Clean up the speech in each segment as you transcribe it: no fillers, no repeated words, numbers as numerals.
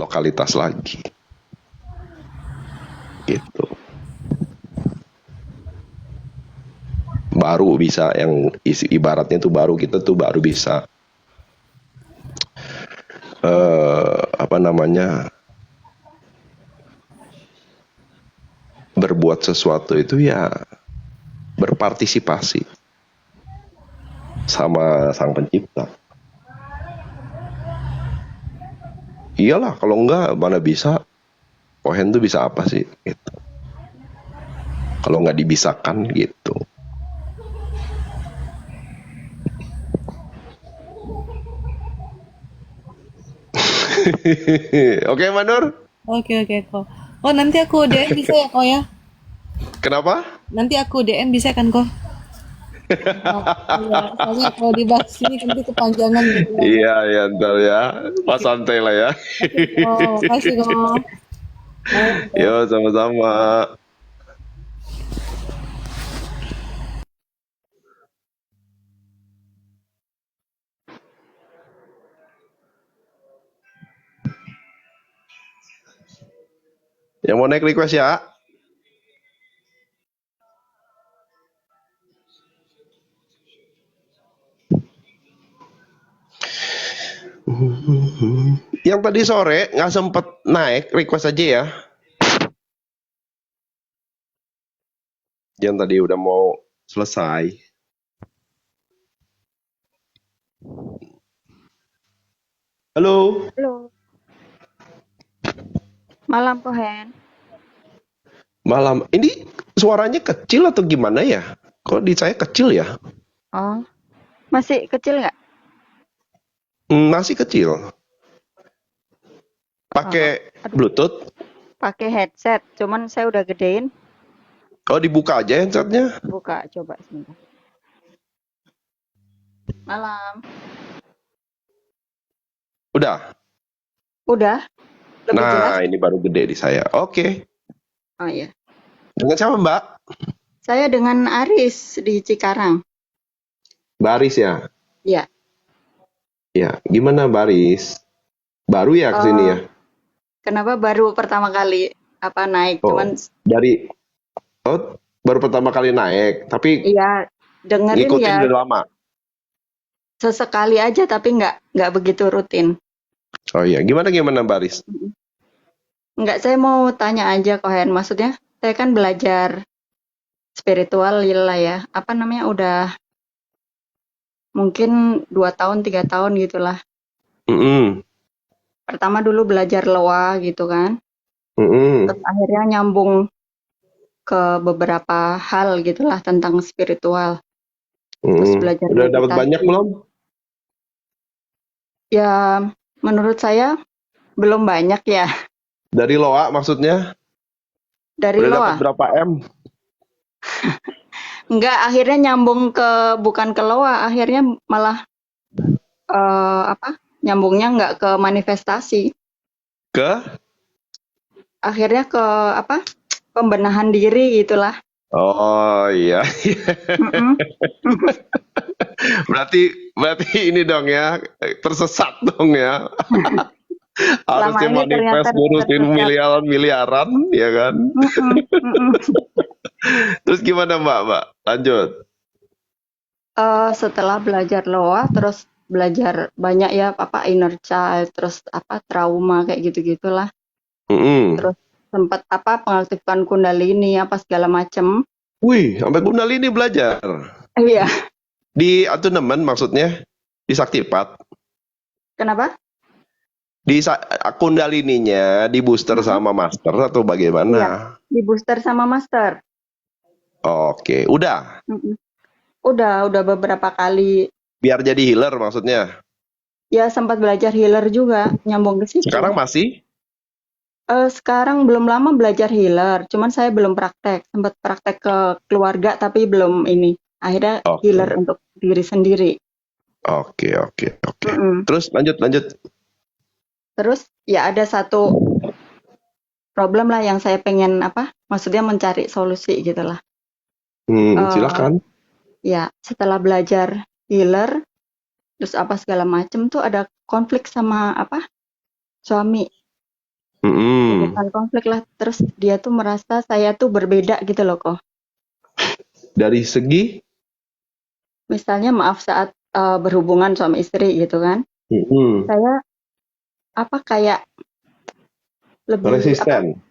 lokalitas lagi gitu. Baru bisa yang ibaratnya tuh baru kita tuh baru bisa apa namanya berbuat sesuatu itu ya berpartisipasi sama sang pencipta. Iyalah kalau enggak mana bisa Cohen tuh bisa apa sih gitu. Kalau nggak dibisakan gitu. Oke Manur, Oke, oke, kok. Oh, nanti aku DM bisa ya, kok ya? kenapa? Nanti aku DM bisa kan, kok? Oh, iya, soalnya kalau dibahas ini nanti kepanjangan gitu ya. Iya ya ntar ya, pas Oke, santai lah ya. oke, kok. Makasih, kok. Malam, Yo kok. sama-sama. Yang mau naik request ya. Yang tadi sore nggak sempet naik request aja ya. Yang tadi udah mau selesai. Halo, Halo, malam Kohen. malam. Ini suaranya kecil atau gimana ya? Kok di saya kecil ya? Oh, masih kecil nggak? Masih kecil. Oh, Pakai aduh, Bluetooth? pakai headset. Cuman saya udah gedein. Oh dibuka aja headsetnya. Buka, coba sebentar. Malam. Udah. Udah, lebih jelas? Nah ini baru gede di saya. Oke. Oh iya. Dengan siapa Mbak? Saya dengan Aris di Cikarang. Baris ya. Ya. Ya, gimana Baris? Baru ya kesini Eh, ya? kenapa baru pertama kali naik? Oh, Cuman dari oh baru pertama kali naik, tapi iya dengerin ngikutin ya udah lama. sesekali aja tapi nggak begitu rutin. Oh iya, gimana gimana Baris? Nggak, saya mau tanya aja Kohen. Maksudnya saya kan belajar spiritual lah ya. Apa namanya udah mungkin 2 tahun, 3 tahun gitulah. Mm-mm. Pertama dulu belajar loa gitu kan. Terus Mm-mm. akhirnya nyambung ke beberapa hal gitulah tentang spiritual. Terus Mm-mm. belajar Udah dapat banyak meditasi. belum? Ya, menurut saya belum banyak ya Dari Loa maksudnya? dari Udah dapat loa. berapa M? Enggak, akhirnya nyambung ke bukan ke loa, akhirnya malah nyambungnya nggak ke manifestasi. Ke? Akhirnya ke pembenahan diri gitulah. Oh iya. Mm-mm. berarti berarti ini dong ya, tersesat dong ya. Selama Harusnya ini ternyata manifest ngurusin tersesat. miliaran ya kan? Mm-mm, mm-mm. Terus gimana Mbak? Lanjut. Setelah belajar loa, terus belajar banyak ya inner child, terus trauma kayak gitu-gitulah. Mm-mm. Terus sempat pengaktifkan kundalini apa segala macem. Wih, sampai Kundalini belajar. Iya, Di Atunemen maksudnya? Di Saktipat? kenapa? Di Kundalininya di booster Mm-mm. sama master atau Iya, bagaimana? di booster sama master. Oke, udah. Mm-mm. Udah beberapa kali. Biar jadi healer maksudnya. Ya sempat belajar healer juga, nyambung ke situ. Sekarang masih? Sekarang belum lama belajar healer, cuman saya belum praktek. Sempat praktek ke keluarga tapi belum ini. Akhirnya healer Oke, untuk diri sendiri. oke. Mm-mm. Terus lanjut. Terus ya ada satu problem lah yang saya pengen maksudnya mencari solusi gitulah. Eh Silakan. ya setelah belajar healer, terus segala macem tuh ada konflik sama suami. Mm-mm. bukan konflik lah. Terus dia tuh merasa saya tuh berbeda gitu loh kok. Dari segi Misalnya maaf saat berhubungan suami istri gitu kan, mm-mm. saya apa kayak lebih apa Resisten.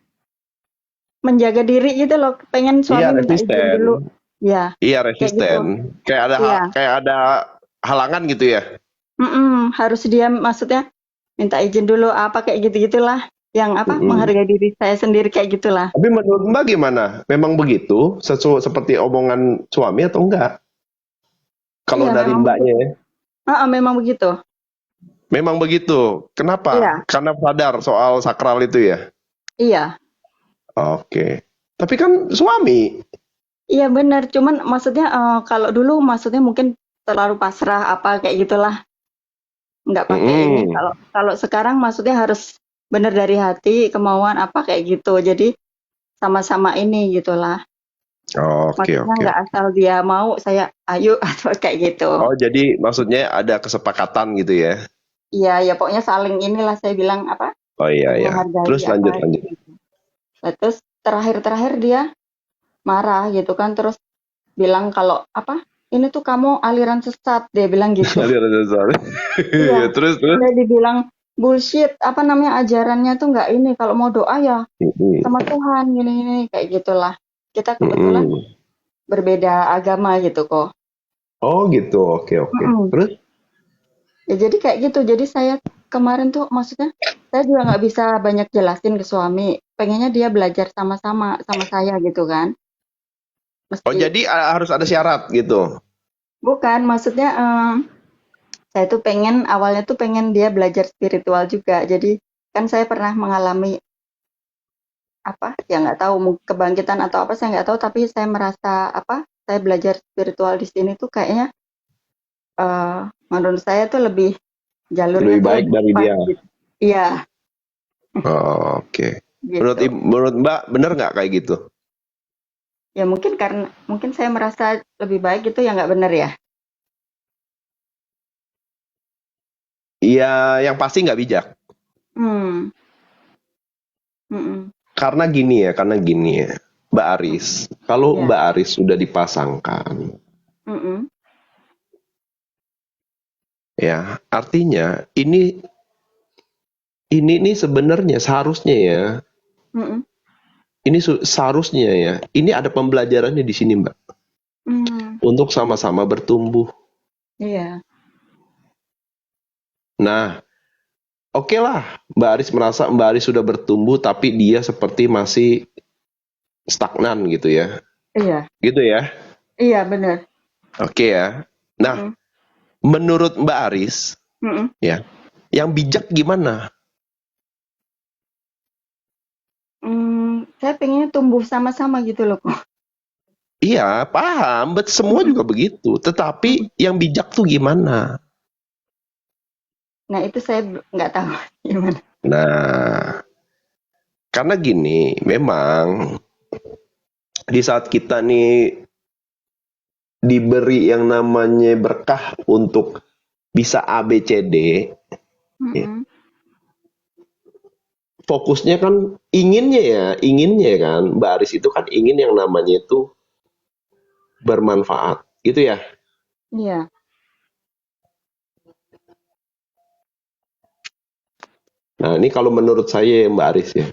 menjaga diri gitu loh, pengen Iya, suami minta izin resisten. dulu, ya Iya, kayak gitu, resisten. iya, Kayak ada halangan gitu ya. harus dia maksudnya minta izin dulu apa kayak gitu gitulah, yang apa Mm-mm. menghargai diri saya sendiri kayak gitulah. Tapi menurut Mbak gimana? Memang begitu? Seperti omongan suami atau enggak? Kalau Iya dari memang Mbaknya begitu. ya. Memang begitu. Memang begitu. Kenapa? Iya, Karena sadar soal sakral itu ya. iya, Oke. Tapi kan suami. iya benar. Cuman maksudnya kalau dulu maksudnya mungkin terlalu pasrah apa kayak gitulah, nggak pakai ini. Mm-mm. Kalau kalau sekarang maksudnya harus benar dari hati, kemauan apa kayak gitu. Jadi sama-sama ini gitulah. Oke, Maksudnya oke. nggak asal dia mau saya ayo atau kayak gitu. Oh, jadi maksudnya ada kesepakatan gitu ya. Iya, ya pokoknya saling inilah saya bilang apa? Oh iya Saling ya. menghargai Terus apa lanjut lanjut. gitu. Nah, terus terakhir-terakhir dia marah gitu kan, terus bilang kalau apa? Ini tuh kamu aliran sesat, dia bilang gitu. Aliran sesat. Iya, Ya, terus. udah dibilang bullshit, apa namanya ajarannya tuh nggak ini. Kalau mau doa ya Mm-mm. sama Tuhan gini-gini kayak gitulah. Kita kebetulan Mm-mm. berbeda agama gitu kok. Oh gitu. Oke, oke. Mm-mm. Terus? Ya jadi kayak gitu. Jadi saya kemarin tuh maksudnya saya juga nggak bisa banyak jelasin ke suami. Pengennya dia belajar sama-sama sama saya gitu kan. Oh Meski jadi harus ada syarat gitu. bukan maksudnya saya tuh pengen awalnya tuh pengen dia belajar spiritual juga. Jadi kan saya pernah mengalami apa ya nggak tahu kebangkitan atau apa saya nggak tahu tapi saya merasa apa saya belajar spiritual di sini tuh kayaknya eh, menurut saya tuh lebih jalurnya Lebih tuh baik lebih dari pas dia. gitu. Iya, Oh, oke. gitu. Menurut Mbak bener nggak kayak gitu? Ya mungkin karena mungkin saya merasa lebih baik itu ya nggak benar ya. Iya, yang pasti nggak bijak. Hmm. Mm-mm. Karena gini ya, Mbak Aris. Kalau Ya. Mbak Aris sudah dipasangkan, Mm-mm. ya artinya ini nih sebenarnya seharusnya ya, Mm-mm. ini seharusnya ya, ini ada pembelajarannya di sini Mbak, Mm. untuk sama-sama bertumbuh. Iya. Nah, oke lah, Mbak Aris merasa Mbak Aris sudah bertumbuh, tapi dia seperti masih stagnan gitu ya, Iya. gitu ya. Iya benar. Oke ya. Nah, Mm-mm. menurut Mbak Aris, Mm-mm. ya, yang bijak gimana? Saya pengennya tumbuh sama-sama gitu loh kok. Iya, paham, semua Mm-mm. juga begitu. Mm-mm. Tetapi yang bijak tuh gimana? Nah itu saya nggak tahu gimana. Nah, karena gini, memang di saat kita nih diberi yang namanya berkah untuk bisa A, B, C, D, ya, Mm-mm. fokusnya kan inginnya kan, Mbak Aris itu kan ingin yang namanya itu bermanfaat, gitu ya. Iya. Nah, ini kalau menurut saya ya Mbak Aris ya,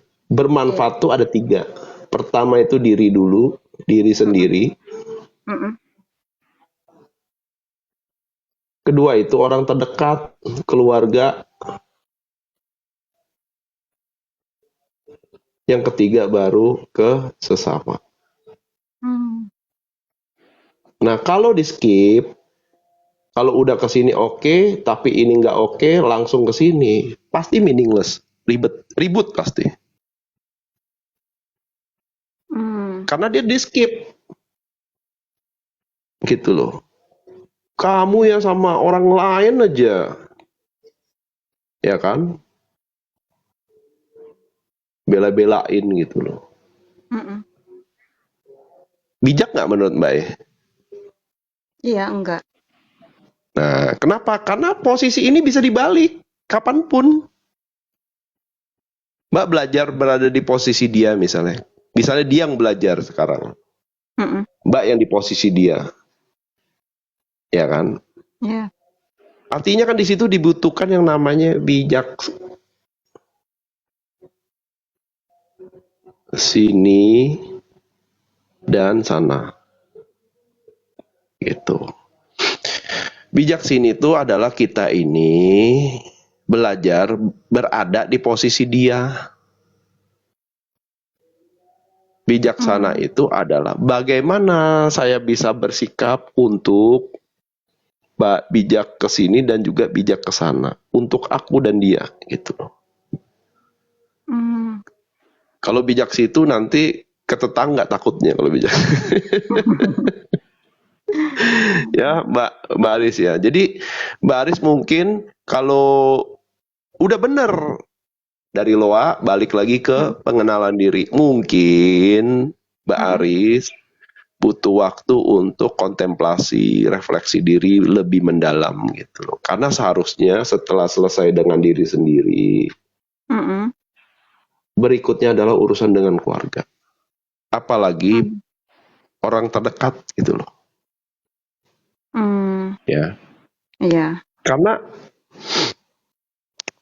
Iya. bermanfaat tuh ada 3. Pertama itu diri dulu, diri Mm-mm. sendiri. Mm-mm. Kedua itu orang terdekat, keluarga. Yang ketiga baru ke sesama. Hmm. Nah, kalau di skip, kalau udah ke sini oke, tapi ini nggak oke, langsung ke sini, pasti meaningless, ribut pasti. Hmm. Karena dia di skip, gitu loh. Kamu ya sama orang lain aja, ya kan? Bela-belain gitu loh. Mm-mm. Bijak nggak menurut Mbak ya? Iya enggak. Nah, kenapa? Karena posisi ini bisa dibalik kapanpun. Mbak belajar berada di posisi dia misalnya. Misalnya dia yang belajar sekarang. Mm-mm. Mbak yang di posisi dia. Ya kan? Ya. Artinya kan di situ dibutuhkan yang namanya bijak sini dan sana. Gitu. Bijak sini itu adalah kita ini belajar berada di posisi dia. Bijaksana itu adalah bagaimana saya bisa bersikap untuk bijak ke sini dan juga bijak ke sana untuk aku dan dia gitu. Hmm. Kalau bijak situ nanti ke tetangga takutnya kalau bijak. Ya, Mbak Aris ya. Jadi Mbak Aris mungkin kalau udah bener dari Loa balik lagi ke pengenalan diri. Mungkin Mbak Aris butuh waktu untuk kontemplasi, refleksi diri lebih mendalam gitu loh. Karena seharusnya setelah selesai dengan diri sendiri, Mm-mm. berikutnya adalah urusan dengan keluarga. Apalagi orang terdekat gitu loh. Ya. Iya. Karena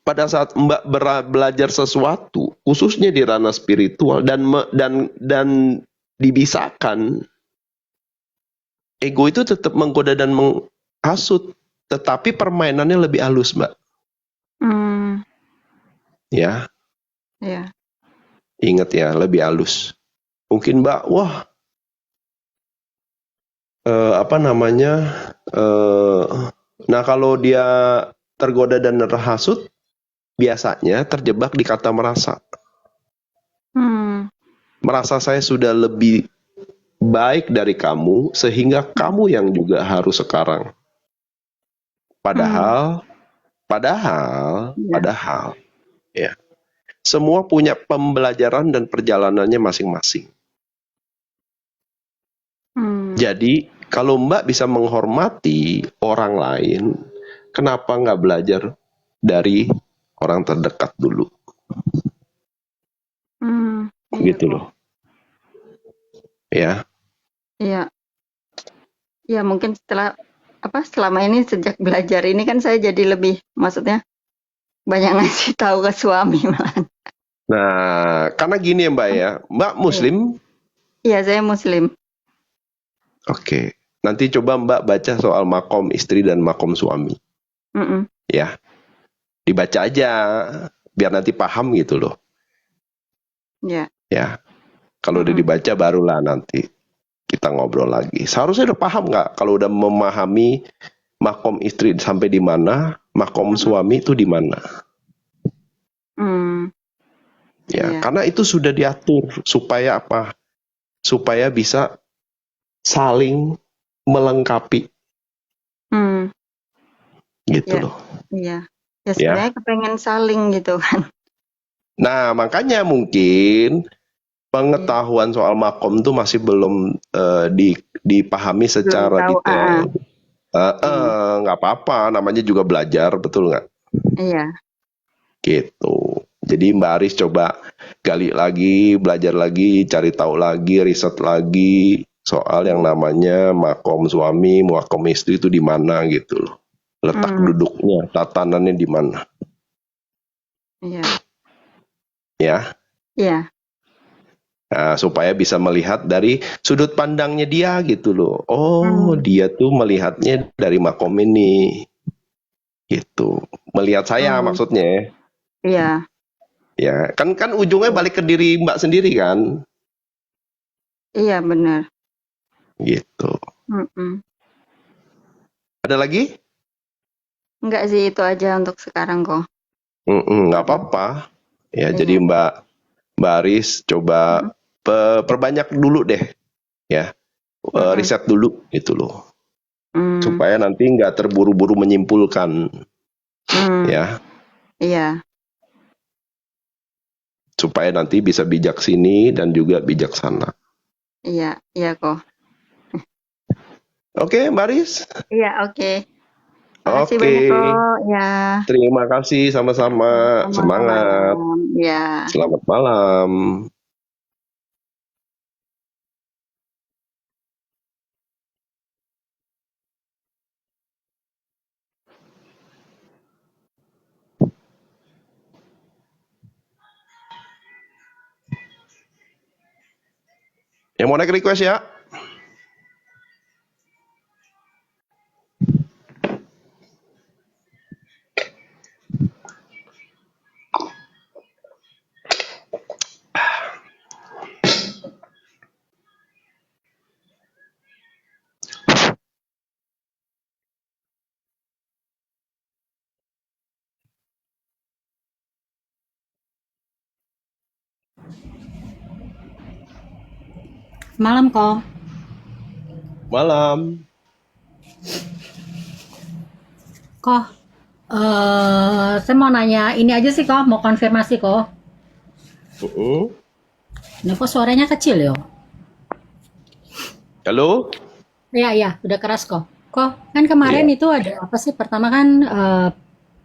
pada saat Mbak belajar sesuatu, khususnya di ranah spiritual dan dibisakan, ego itu tetap menggoda dan menghasut, tetapi permainannya lebih halus, Mbak. Ya, Iya. ingat ya, lebih halus. Mungkin Mbak, wah, apa namanya? Nah, kalau dia tergoda dan terhasut, biasanya terjebak di kata merasa. Merasa saya sudah lebih baik dari kamu, sehingga kamu yang juga harus sekarang. Padahal, ya, semua punya pembelajaran dan perjalanannya masing-masing. Jadi, kalau Mbak bisa menghormati orang lain, kenapa nggak belajar dari orang terdekat dulu? Gitu loh. Ya. Iya. Ya mungkin selama ini sejak belajar ini kan saya jadi lebih, maksudnya banyak ngasih tahu ke suami malah. Nah, karena gini ya Mbak ya, Mbak Muslim? Iya, saya Muslim. Oke, nanti coba Mbak baca soal makom istri dan makom suami. Ya, dibaca aja, biar nanti paham gitu loh. Ya, kalau udah dibaca barulah nanti kita ngobrol lagi. Seharusnya udah paham nggak kalau udah memahami makom istri sampai di mana, makom suami itu di mana? Ya, karena itu sudah diatur supaya apa? Supaya bisa saling melengkapi. Gitu loh. Iya. Ya sebenarnya kepengen saling gitu kan. Nah, makanya mungkin pengetahuan soal makom itu masih belum dipahami secara detail. Nggak apa-apa, namanya juga belajar, betul nggak? Iya. Gitu. Jadi Mbak Aris coba gali lagi, belajar lagi, cari tahu lagi, riset lagi soal yang namanya makom suami, makom istri itu di mana gitu loh. Letak duduknya, tatanannya di mana. Iya. Ya. Iya. Nah, supaya bisa melihat dari sudut pandangnya dia gitu loh. Oh, dia tuh melihatnya dari makom ini. Gitu. Melihat saya maksudnya. Iya. Ya, kan ujungnya balik ke diri Mbak sendiri kan? Iya, benar. Gitu. Ada lagi? Enggak sih, itu aja untuk sekarang kok. Nggak apa-apa. Ya, jadi Mbak Aris coba perbanyak dulu deh, ya, riset dulu gitu loh, supaya nanti nggak terburu-buru menyimpulkan, ya. Iya. Supaya nanti bisa bijak sini dan juga bijak sana. Iya, iya kok. Oke, Mbak Aris? Iya, oke. Makasih Oke, banyak kok. Ya, terima kasih sama-sama. sama Semangat. malam. Ya. Selamat malam. Yang mau naik request ya? Malam kok. Malam. Kok, saya mau nanya ini aja sih kok, mau konfirmasi kok. Ini kok suaranya kecil ya? Halo? Iya, udah keras kok. Kok, kan kemarin Iya. itu ada apa sih? Pertama kan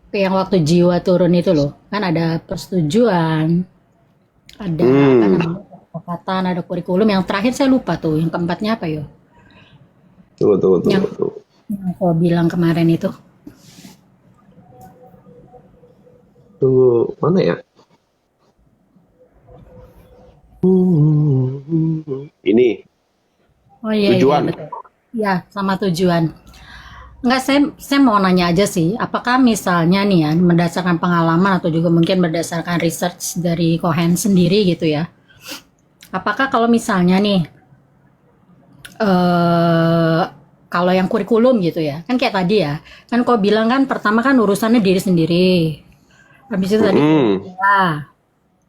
yang waktu jiwa turun itu loh, kan ada persetujuan, ada apa Hmm. namanya, kesepakatan, ada kurikulum. Yang terakhir saya lupa tuh, yang keempatnya apa yo? Tuh. Yang kau bilang kemarin itu. Tunggu, mana ya? Ini, Oh iya tujuan. betul. Ya, sama tujuan. Enggak, saya mau nanya aja sih, apakah misalnya nih ya, berdasarkan pengalaman atau juga mungkin berdasarkan research dari Cohen sendiri gitu ya, apakah kalau misalnya nih, eh kalau yang kurikulum gitu ya, kan kayak tadi ya, kan kau bilang kan pertama kan urusannya diri sendiri, habis itu tadi keluarga,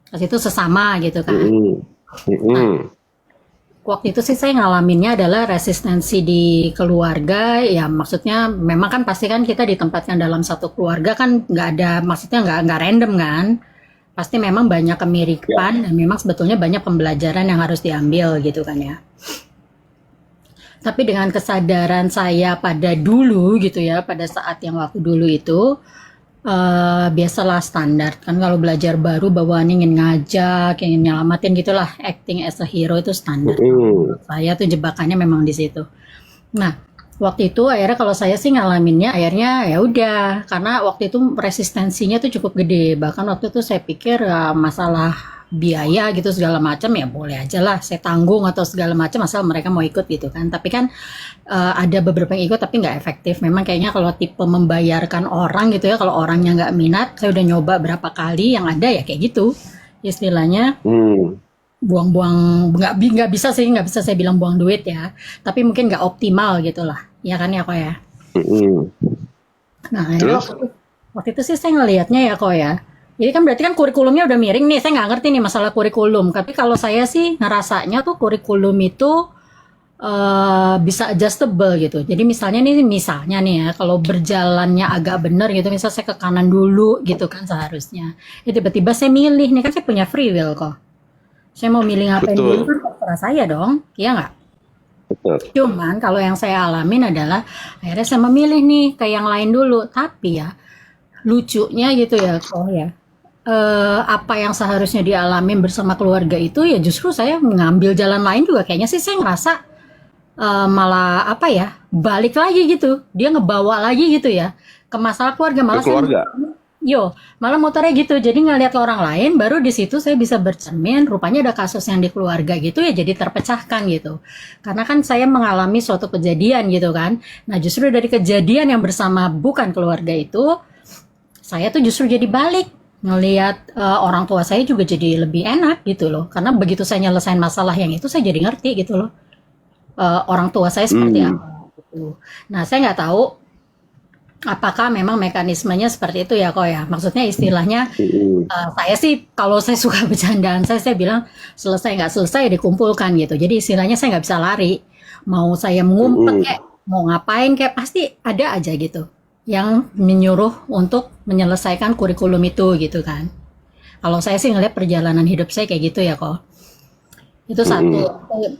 habis itu sesama gitu kan. Nah, waktu itu sih saya ngalaminnya adalah resistensi di keluarga, ya maksudnya memang kan pasti kan kita ditempatkan dalam satu keluarga kan nggak ada, maksudnya nggak random kan, pasti memang banyak Ya. kemiripan dan memang sebetulnya banyak pembelajaran yang harus diambil gitu kan ya. Tapi dengan kesadaran saya pada dulu gitu ya, pada saat yang waktu dulu itu, biasalah standar kan kalau belajar baru bawaannya ingin ngajak, ingin nyelamatin gitulah, acting as a hero itu standar. Menurut saya tuh jebakannya memang di situ. Nah, waktu itu akhirnya kalau saya sih ngalaminnya akhirnya ya udah, karena waktu itu resistensinya tuh cukup gede. Bahkan waktu itu saya pikir masalah biaya gitu segala macam ya boleh aja lah saya tanggung atau segala macam asal mereka mau ikut gitu kan. Tapi kan ada beberapa yang ikut tapi nggak efektif. Memang kayaknya kalau tipe membayarkan orang gitu ya, kalau orangnya nggak minat, saya udah nyoba berapa kali yang ada ya kayak gitu. Istilahnya buang-buang, nggak bisa sih, nggak bisa saya bilang buang duit ya, tapi mungkin nggak optimal gitulah ya kan ya kok ya. Nah akhirnya Terus? waktu itu sih saya ngelihatnya ya kok ya, jadi kan berarti kan kurikulumnya udah miring nih, saya nggak ngerti nih masalah kurikulum, tapi kalau saya sih ngerasanya tuh kurikulum itu bisa adjustable gitu. Jadi misalnya nih ya, kalau berjalannya agak bener gitu, misal saya ke kanan dulu gitu kan seharusnya, ya tiba-tiba saya milih nih, kan saya punya free will kok. Saya mau milih ngapain dulu Betul. kan terserah saya dong, iya nggak? Betul. Cuman kalau yang saya alamin adalah akhirnya saya memilih nih ke yang lain dulu. Tapi ya lucunya gitu ya, kok ya. Apa yang seharusnya dialamin bersama keluarga itu ya justru saya mengambil jalan lain juga. Kayaknya sih saya ngerasa malah apa ya, balik lagi gitu. Dia ngebawa lagi gitu ya ke masalah keluarga. Ke Malah saya keluarga. malah motornya gitu. Jadi ngeliat orang lain, baru di situ saya bisa bercermin. Rupanya ada kasus yang di keluarga gitu ya, jadi terpecahkan gitu. Karena kan saya mengalami suatu kejadian gitu kan. Nah justru dari kejadian yang bersama bukan keluarga itu, saya tuh justru jadi balik ngelihat orang tua saya juga jadi lebih enak gitu loh. Karena begitu saya nyelesain masalah yang itu, saya jadi ngerti gitu loh. Orang tua saya seperti apa gitu. Nah saya nggak tahu apakah memang mekanismenya seperti itu ya kok ya. Maksudnya istilahnya saya sih kalau saya suka bercandaan saya bilang selesai nggak selesai dikumpulkan gitu. Jadi istilahnya saya nggak bisa lari. Mau saya mengumpet kayak mau ngapain kayak pasti ada aja gitu yang menyuruh untuk menyelesaikan kurikulum itu gitu kan. Kalau saya sih ngeliat perjalanan hidup saya kayak gitu ya kok. Itu Mm-mm. satu,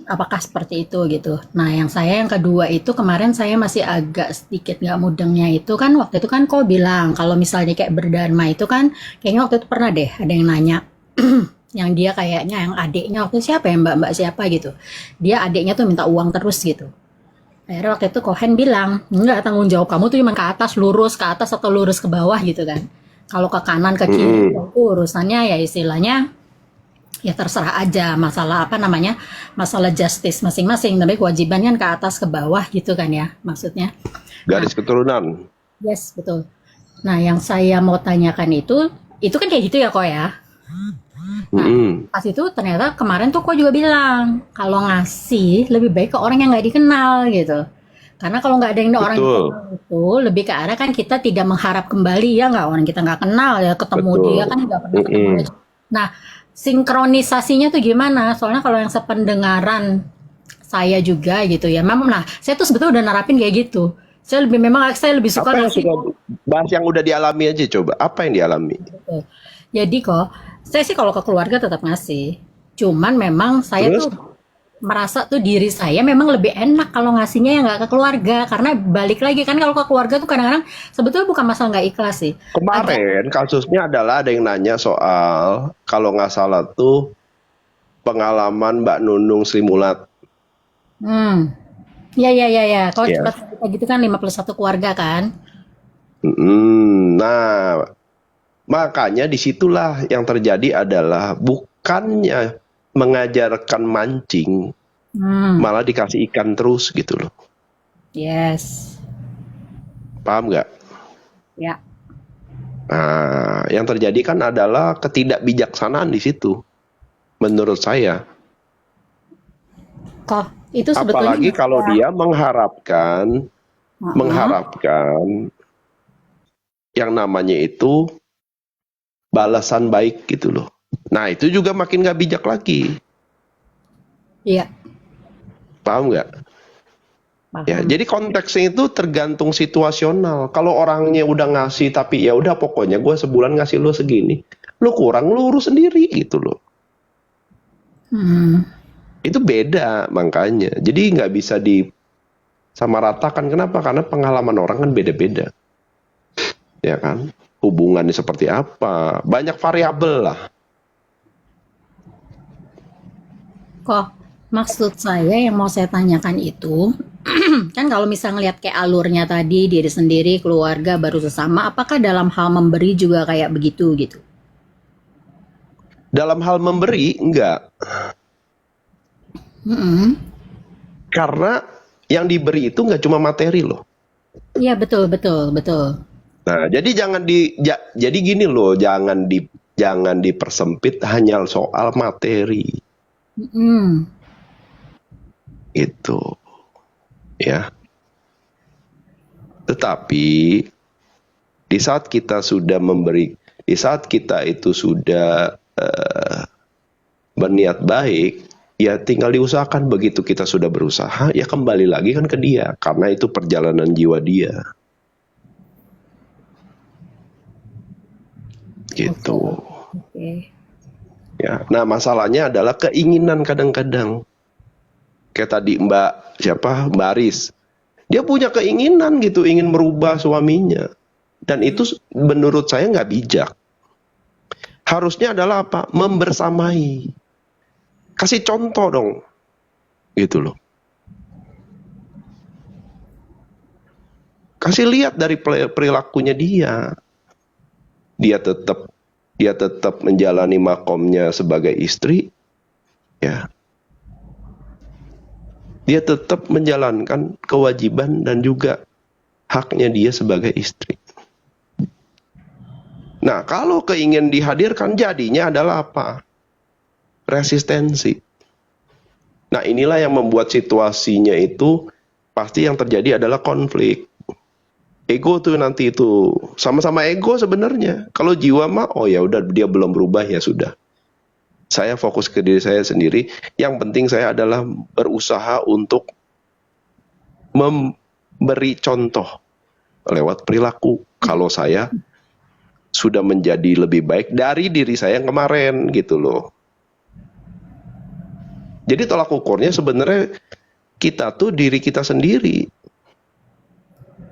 apakah seperti itu gitu. Nah, yang kedua itu kemarin saya masih agak sedikit nggak mudengnya itu kan waktu itu kan kau bilang kalau misalnya kayak berdharma itu kan kayaknya waktu itu pernah deh ada yang nanya yang dia kayaknya yang adiknya waktu itu siapa ya mbak-mbak siapa gitu. Dia adiknya tuh minta uang terus gitu. Akhirnya waktu itu Kohen bilang, enggak tanggung jawab kamu tuh cuma ke atas atau lurus ke bawah gitu kan. Kalau ke kanan ke kiri Mm-mm. itu urusannya ya istilahnya ya terserah aja masalah apa namanya masalah justice masing-masing tapi kewajiban kan ke atas ke bawah gitu kan ya maksudnya. Nah, Garis keturunan. yes betul. Nah, yang saya mau tanyakan itu kan kayak gitu ya kok ya. Nah, Mm-mm. pas itu ternyata kemarin tuh kok juga bilang kalau ngasih lebih baik ke orang yang nggak dikenal gitu. Karena kalau nggak ada yang orang dikenal Betul, itu lebih ke arah kan kita tidak mengharap kembali ya nggak orang kita nggak kenal ya ketemu dia betul. kan nggak pernah ketemu Mm-mm. aja. Nah, sinkronisasinya tuh gimana? Soalnya kalau yang sependengaran saya juga gitu ya. Memang nah, saya tuh sebetulnya udah narapin kayak gitu. Saya lebih suka Apa yang ngasih sudah bahas yang udah dialami aja coba. Apa yang dialami? gitu. Jadi kok saya sih kalau ke keluarga tetap ngasih. Cuman memang saya Terus tuh merasa tuh diri saya memang lebih enak kalau ngasihnya ya nggak ke keluarga karena balik lagi kan kalau ke keluarga tuh kadang-kadang sebetulnya bukan masalah nggak ikhlas sih agak kemarin kasusnya adalah ada yang nanya soal kalau nggak salah tuh pengalaman Mbak Nunung Sri Mulat. ya ya ya ya kalau Ya. cepat cerita gitu kan 51 keluarga kan. Nah, makanya disitulah yang terjadi adalah bukannya mengajarkan mancing, Hmm, malah dikasih ikan terus gitu loh. yes, Paham nggak? ya. Nah, yang terjadi kan adalah ketidakbijaksanaan di situ, menurut saya. Kok itu sebetulnya Apalagi kalau masalah. dia mengharapkan Heeh. mengharapkan yang namanya itu balasan baik gitu loh. Nah, itu juga makin nggak bijak lagi. Iya, Paham nggak? Ya, paham. jadi konteksnya itu tergantung situasional. Kalau orangnya udah ngasih tapi ya udah pokoknya gue sebulan ngasih lu segini, lu kurang lu urus sendiri gitu loh. Hmm, Itu beda makanya. Jadi nggak bisa disamaratakan. Kenapa? Karena pengalaman orang kan beda-beda, ya kan? Hubungannya seperti apa? Banyak variabel lah. kok maksud saya yang mau saya tanyakan itu kan kalau misal ngelihat kayak alurnya tadi diri sendiri keluarga baru sesama apakah dalam hal memberi juga kayak begitu gitu. Dalam hal memberi enggak, Mm-mm. karena yang diberi itu nggak cuma materi loh. Iya betul betul betul. Nah, jadi jadi gini loh, jangan dipersempit hanya soal materi Mm-mm. itu, ya. Tetapi di saat kita sudah memberi, di saat kita itu sudah berniat baik, ya tinggal diusahakan. Begitu kita sudah berusaha, ya kembali lagi kan ke dia, karena itu perjalanan jiwa dia, Oke gitu. oke. Ya, nah masalahnya adalah keinginan kadang-kadang. Kayak tadi Mbak Aris, dia punya keinginan gitu, ingin merubah suaminya, dan itu menurut saya nggak bijak. Harusnya adalah apa? Membersamai, kasih contoh dong, gitu loh. Kasih lihat dari perilakunya dia. Dia tetap menjalani makomnya sebagai istri, ya. Dia tetap menjalankan kewajiban dan juga haknya dia sebagai istri. Nah, kalau keingin dihadirkan jadinya adalah apa? Resistensi. Nah, inilah yang membuat situasinya itu pasti yang terjadi adalah konflik. Ego tuh nanti itu sama-sama ego sebenarnya. Kalau jiwa mah oh ya udah dia belum berubah ya sudah. Saya fokus ke diri saya sendiri. Yang penting saya adalah berusaha untuk memberi contoh lewat perilaku. Kalau saya sudah menjadi lebih baik dari diri saya yang kemarin gitu loh. Jadi tolak ukurnya sebenarnya kita tuh diri kita sendiri.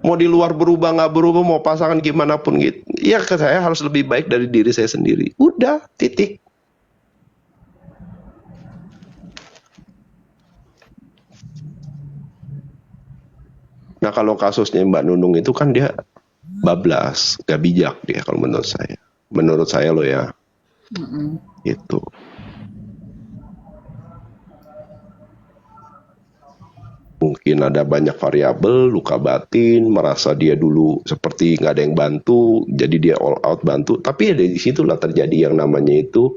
Mau di luar berubah nggak berubah, mau pasangan gimana pun gitu. Ya saya harus lebih baik dari diri saya sendiri. Udah, titik. Nah kalau kasusnya Mbak Nunung itu kan dia bablas, gak bijak dia kalau menurut saya. Menurut saya loh ya, Mm-mm. itu. Mungkin ada banyak variabel, luka batin, merasa dia dulu seperti nggak ada yang bantu, jadi dia all out bantu. Tapi ya dari situlah terjadi yang namanya itu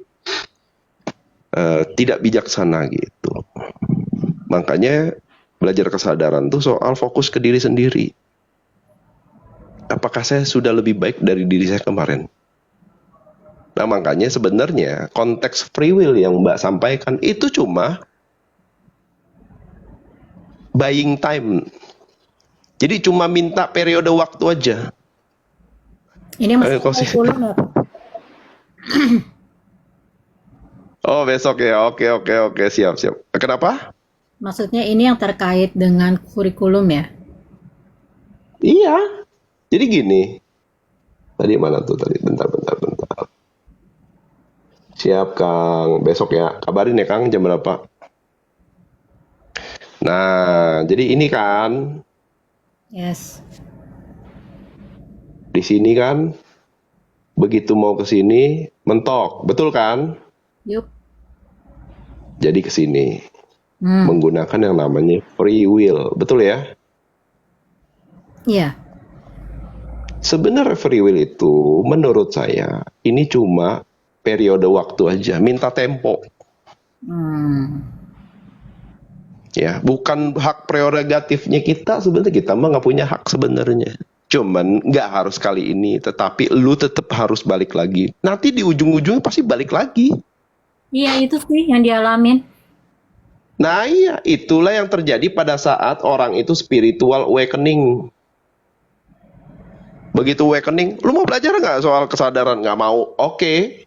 tidak bijaksana gitu. Makanya belajar kesadaran tuh soal fokus ke diri sendiri. Apakah saya sudah lebih baik dari diri saya kemarin? Nah makanya sebenarnya konteks free will yang Mbak sampaikan itu cuma buying time. Jadi cuma minta periode waktu aja. Ini masih Kau sih. kurikulum ya, Pak? Oh besok ya, oke, siap. Kenapa? Maksudnya ini yang terkait dengan kurikulum ya? Iya. Jadi gini. Tadi mana tuh tadi? Bentar. Siap Kang, besok ya. Kabarin ya Kang jam berapa? Nah, jadi ini kan Yes. di sini kan begitu mau ke sini mentok, betul kan? Yup. Jadi ke sini Hmm. menggunakan yang namanya free will, betul ya? Iya. Sebenarnya free will itu menurut saya ini cuma periode waktu aja, minta tempo. Ya, bukan hak prerogatifnya kita, sebenarnya kita mah nggak punya hak sebenarnya. Cuman nggak harus kali ini, tetapi lu tetap harus balik lagi. Nanti di ujung-ujungnya pasti balik lagi. Iya itu sih yang dialamin. Nah iya, itulah yang terjadi pada saat orang itu spiritual awakening. Begitu awakening, lu mau belajar nggak soal kesadaran? Nggak mau, oke.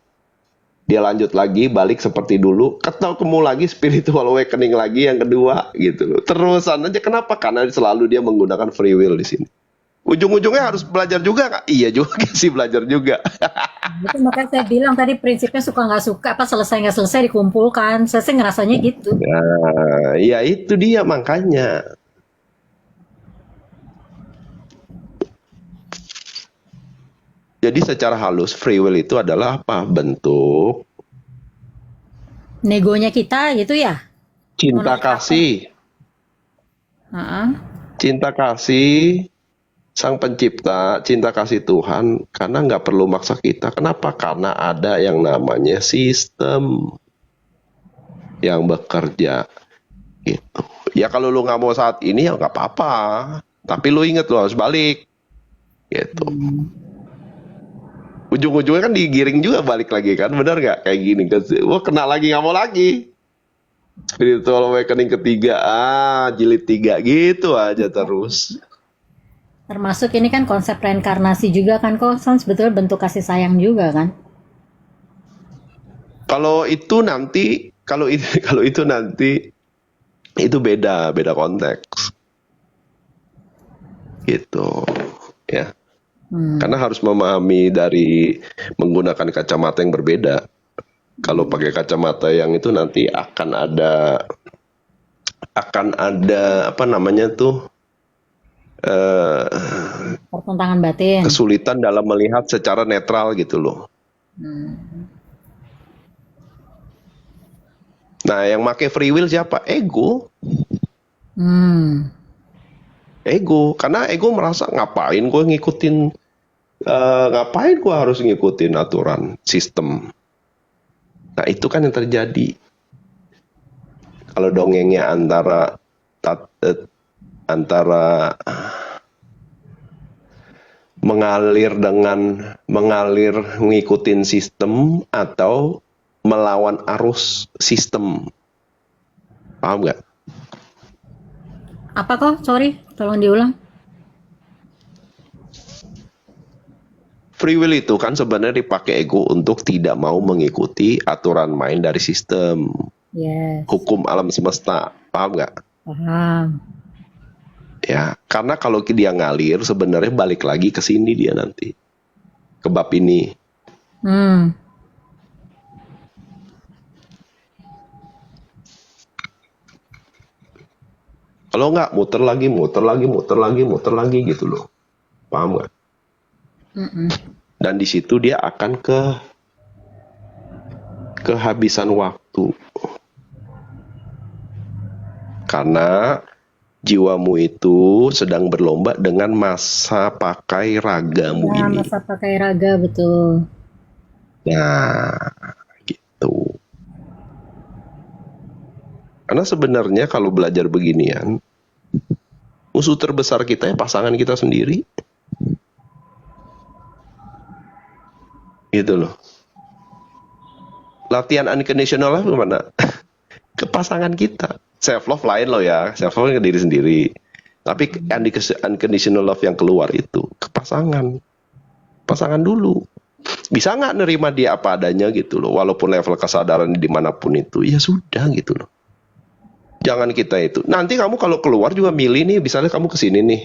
Dia lanjut lagi, balik seperti dulu, ketemu lagi spiritual awakening lagi yang kedua gitu loh. Terusan aja, kenapa? Karena selalu dia menggunakan free will di sini. Ujung-ujungnya harus belajar juga nggak? Iya juga sih, belajar juga. Itu makanya saya bilang tadi prinsipnya suka nggak suka, apa selesai nggak selesai dikumpulkan. Saya sih ngerasanya gitu. Nah, ya itu dia makanya. Jadi secara halus free will itu adalah apa? Bentuk Negonya kita gitu ya. cinta kasih. Heeh. Cinta kasih Sang Pencipta, cinta kasih Tuhan, karena nggak perlu maksa kita. Kenapa? Karena ada yang namanya sistem yang bekerja gitu. Ya kalau lu nggak mau saat ini ya nggak apa-apa, tapi lu inget lu harus balik gitu. Ujung-ujungnya kan digiring juga balik lagi kan, benar nggak? Kayak gini kan, wah kena lagi nggak mau lagi. Spiritual awakening ketiga, jilid 3 gitu aja terus. Termasuk ini kan konsep reinkarnasi juga kan kok, sebetulnya bentuk kasih sayang juga kan. Kalau itu nanti, kalau itu nanti itu beda konteks, gitu, ya. Karena harus memahami dari menggunakan kacamata yang berbeda. Kalau pakai kacamata yang itu nanti akan ada apa namanya tuh Pertentangan batin. kesulitan dalam melihat secara netral gitu loh. Nah, yang pakai free will siapa? Ego. Ego, karena ego merasa ngapain gue harus ngikutin aturan sistem. Nah, itu kan yang terjadi. Kalau dongengnya antara mengalir ngikutin sistem atau melawan arus sistem. Paham nggak? Apa kok? Sorry, tolong diulang. Free will itu kan sebenarnya dipakai ego untuk tidak mau mengikuti aturan main dari sistem. Yes, hukum alam semesta, paham nggak? paham. Ya, karena kalau dia ngalir sebenarnya balik lagi ke sini dia nanti ke bab ini. Hmm, Kalau nggak muter lagi, muter lagi, muter lagi, muter lagi gitu loh, paham nggak? mm-mm. Dan di situ dia akan kehabisan waktu karena jiwamu itu sedang berlomba dengan masa pakai ragamu Ya, ini. masa pakai raga betul. Nah, gitu. Karena sebenarnya kalau belajar beginian, musuh terbesar kita ya pasangan kita sendiri. Gitu loh. Latihan unconditional love gimana? Ke pasangan kita. Self love lain loh ya. Self love ke diri sendiri. Tapi unconditional love yang keluar itu ke pasangan. Pasangan dulu. Bisa nggak nerima dia apa adanya gitu loh. Walaupun level kesadaran dimanapun itu. Ya sudah gitu loh. Jangan kita itu. Nanti kamu kalau keluar juga milih nih. Misalnya kamu ke sini nih.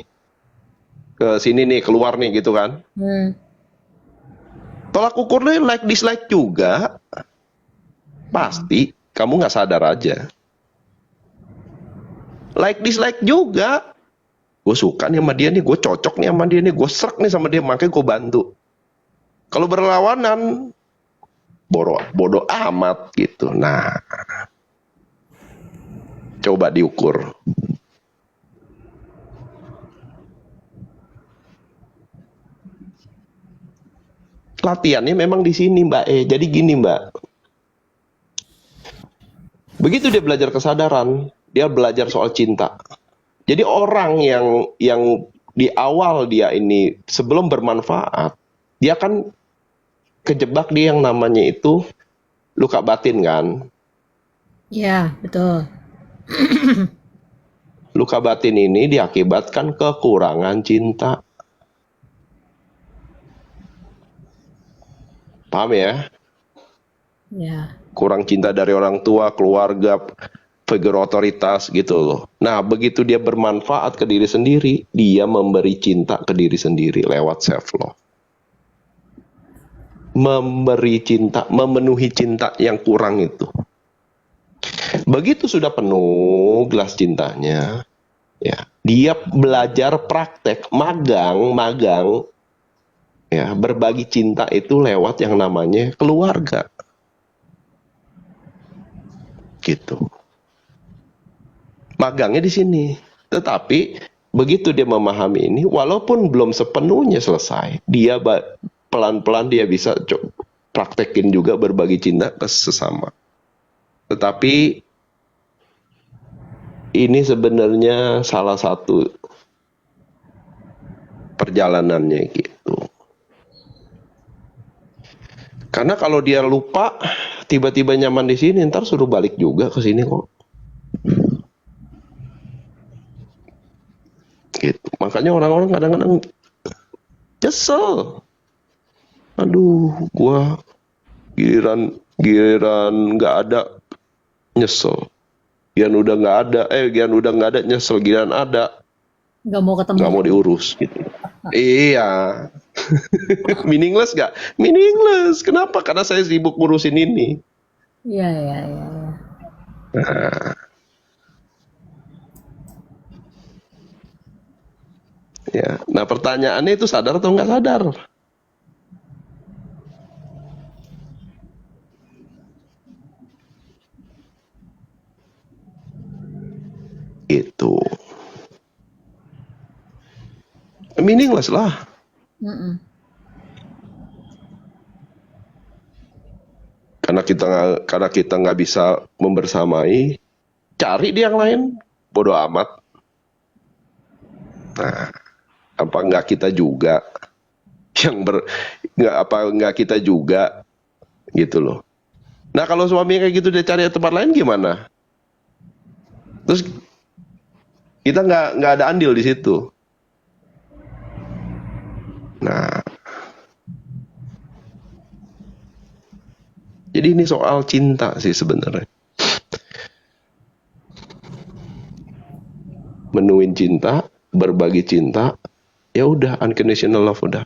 Ke sini nih. Keluar nih gitu kan. Hmm, Tolak ukurnya like dislike juga. Pasti kamu nggak sadar aja. Like dislike juga. Gue suka nih sama dia nih. Gue cocok nih sama dia nih. Gue serak nih sama dia. Makanya gue bantu. Kalau berlawanan. Bodoh amat gitu. Nah. Coba diukur. Latihannya memang di sini Mbak E. Jadi gini Mbak. Begitu dia belajar kesadaran, dia belajar soal cinta. Jadi orang yang di awal dia ini sebelum bermanfaat, dia kan kejebak di yang namanya itu luka batin kan. ya, betul. Luka batin ini diakibatkan kekurangan cinta. Paham ya? Ya, Kurang cinta dari orang tua, keluarga, figur otoritas gitu loh. Nah, begitu dia bermanfaat ke diri sendiri, dia memberi cinta ke diri sendiri lewat self love. Memberi cinta, memenuhi cinta yang kurang itu. Begitu sudah penuh gelas cintanya, ya, dia belajar praktek magang, ya, berbagi cinta itu lewat yang namanya keluarga. Gitu. Magangnya di sini. Tetapi begitu dia memahami ini, walaupun belum sepenuhnya selesai, dia pelan-pelan dia bisa praktekin juga berbagi cinta ke sesama. Tetapi ini sebenarnya salah satu perjalanannya gitu. Karena kalau dia lupa, tiba-tiba nyaman di sini, ntar suruh balik juga ke sini kok. Gitu. Makanya orang-orang kadang-kadang nyesel. Aduh, gua giliran nggak ada nyesel. Giliran udah nggak ada nyesel. Giliran ada nggak mau ketemu. nggak mau diurus gitu. Iya. Meaningless gak? Meaningless. Kenapa? Karena saya sibuk ngurusin ini. Iya, iya, iya. Ya. Nah pertanyaannya itu sadar atau nggak sadar? Itu. Meaningless lah. Mm-mm. Karena kita nggak bisa membersamai, cari di yang lain, bodoh amat. Nah, apa nggak kita juga nggak kita juga gitu loh. Nah kalau suami kayak gitu dia cari tempat lain gimana? Terus kita nggak ada andil di situ. Nah, jadi ini soal cinta sih sebenarnya. menuin cinta, berbagi cinta, ya udah unconditional love udah.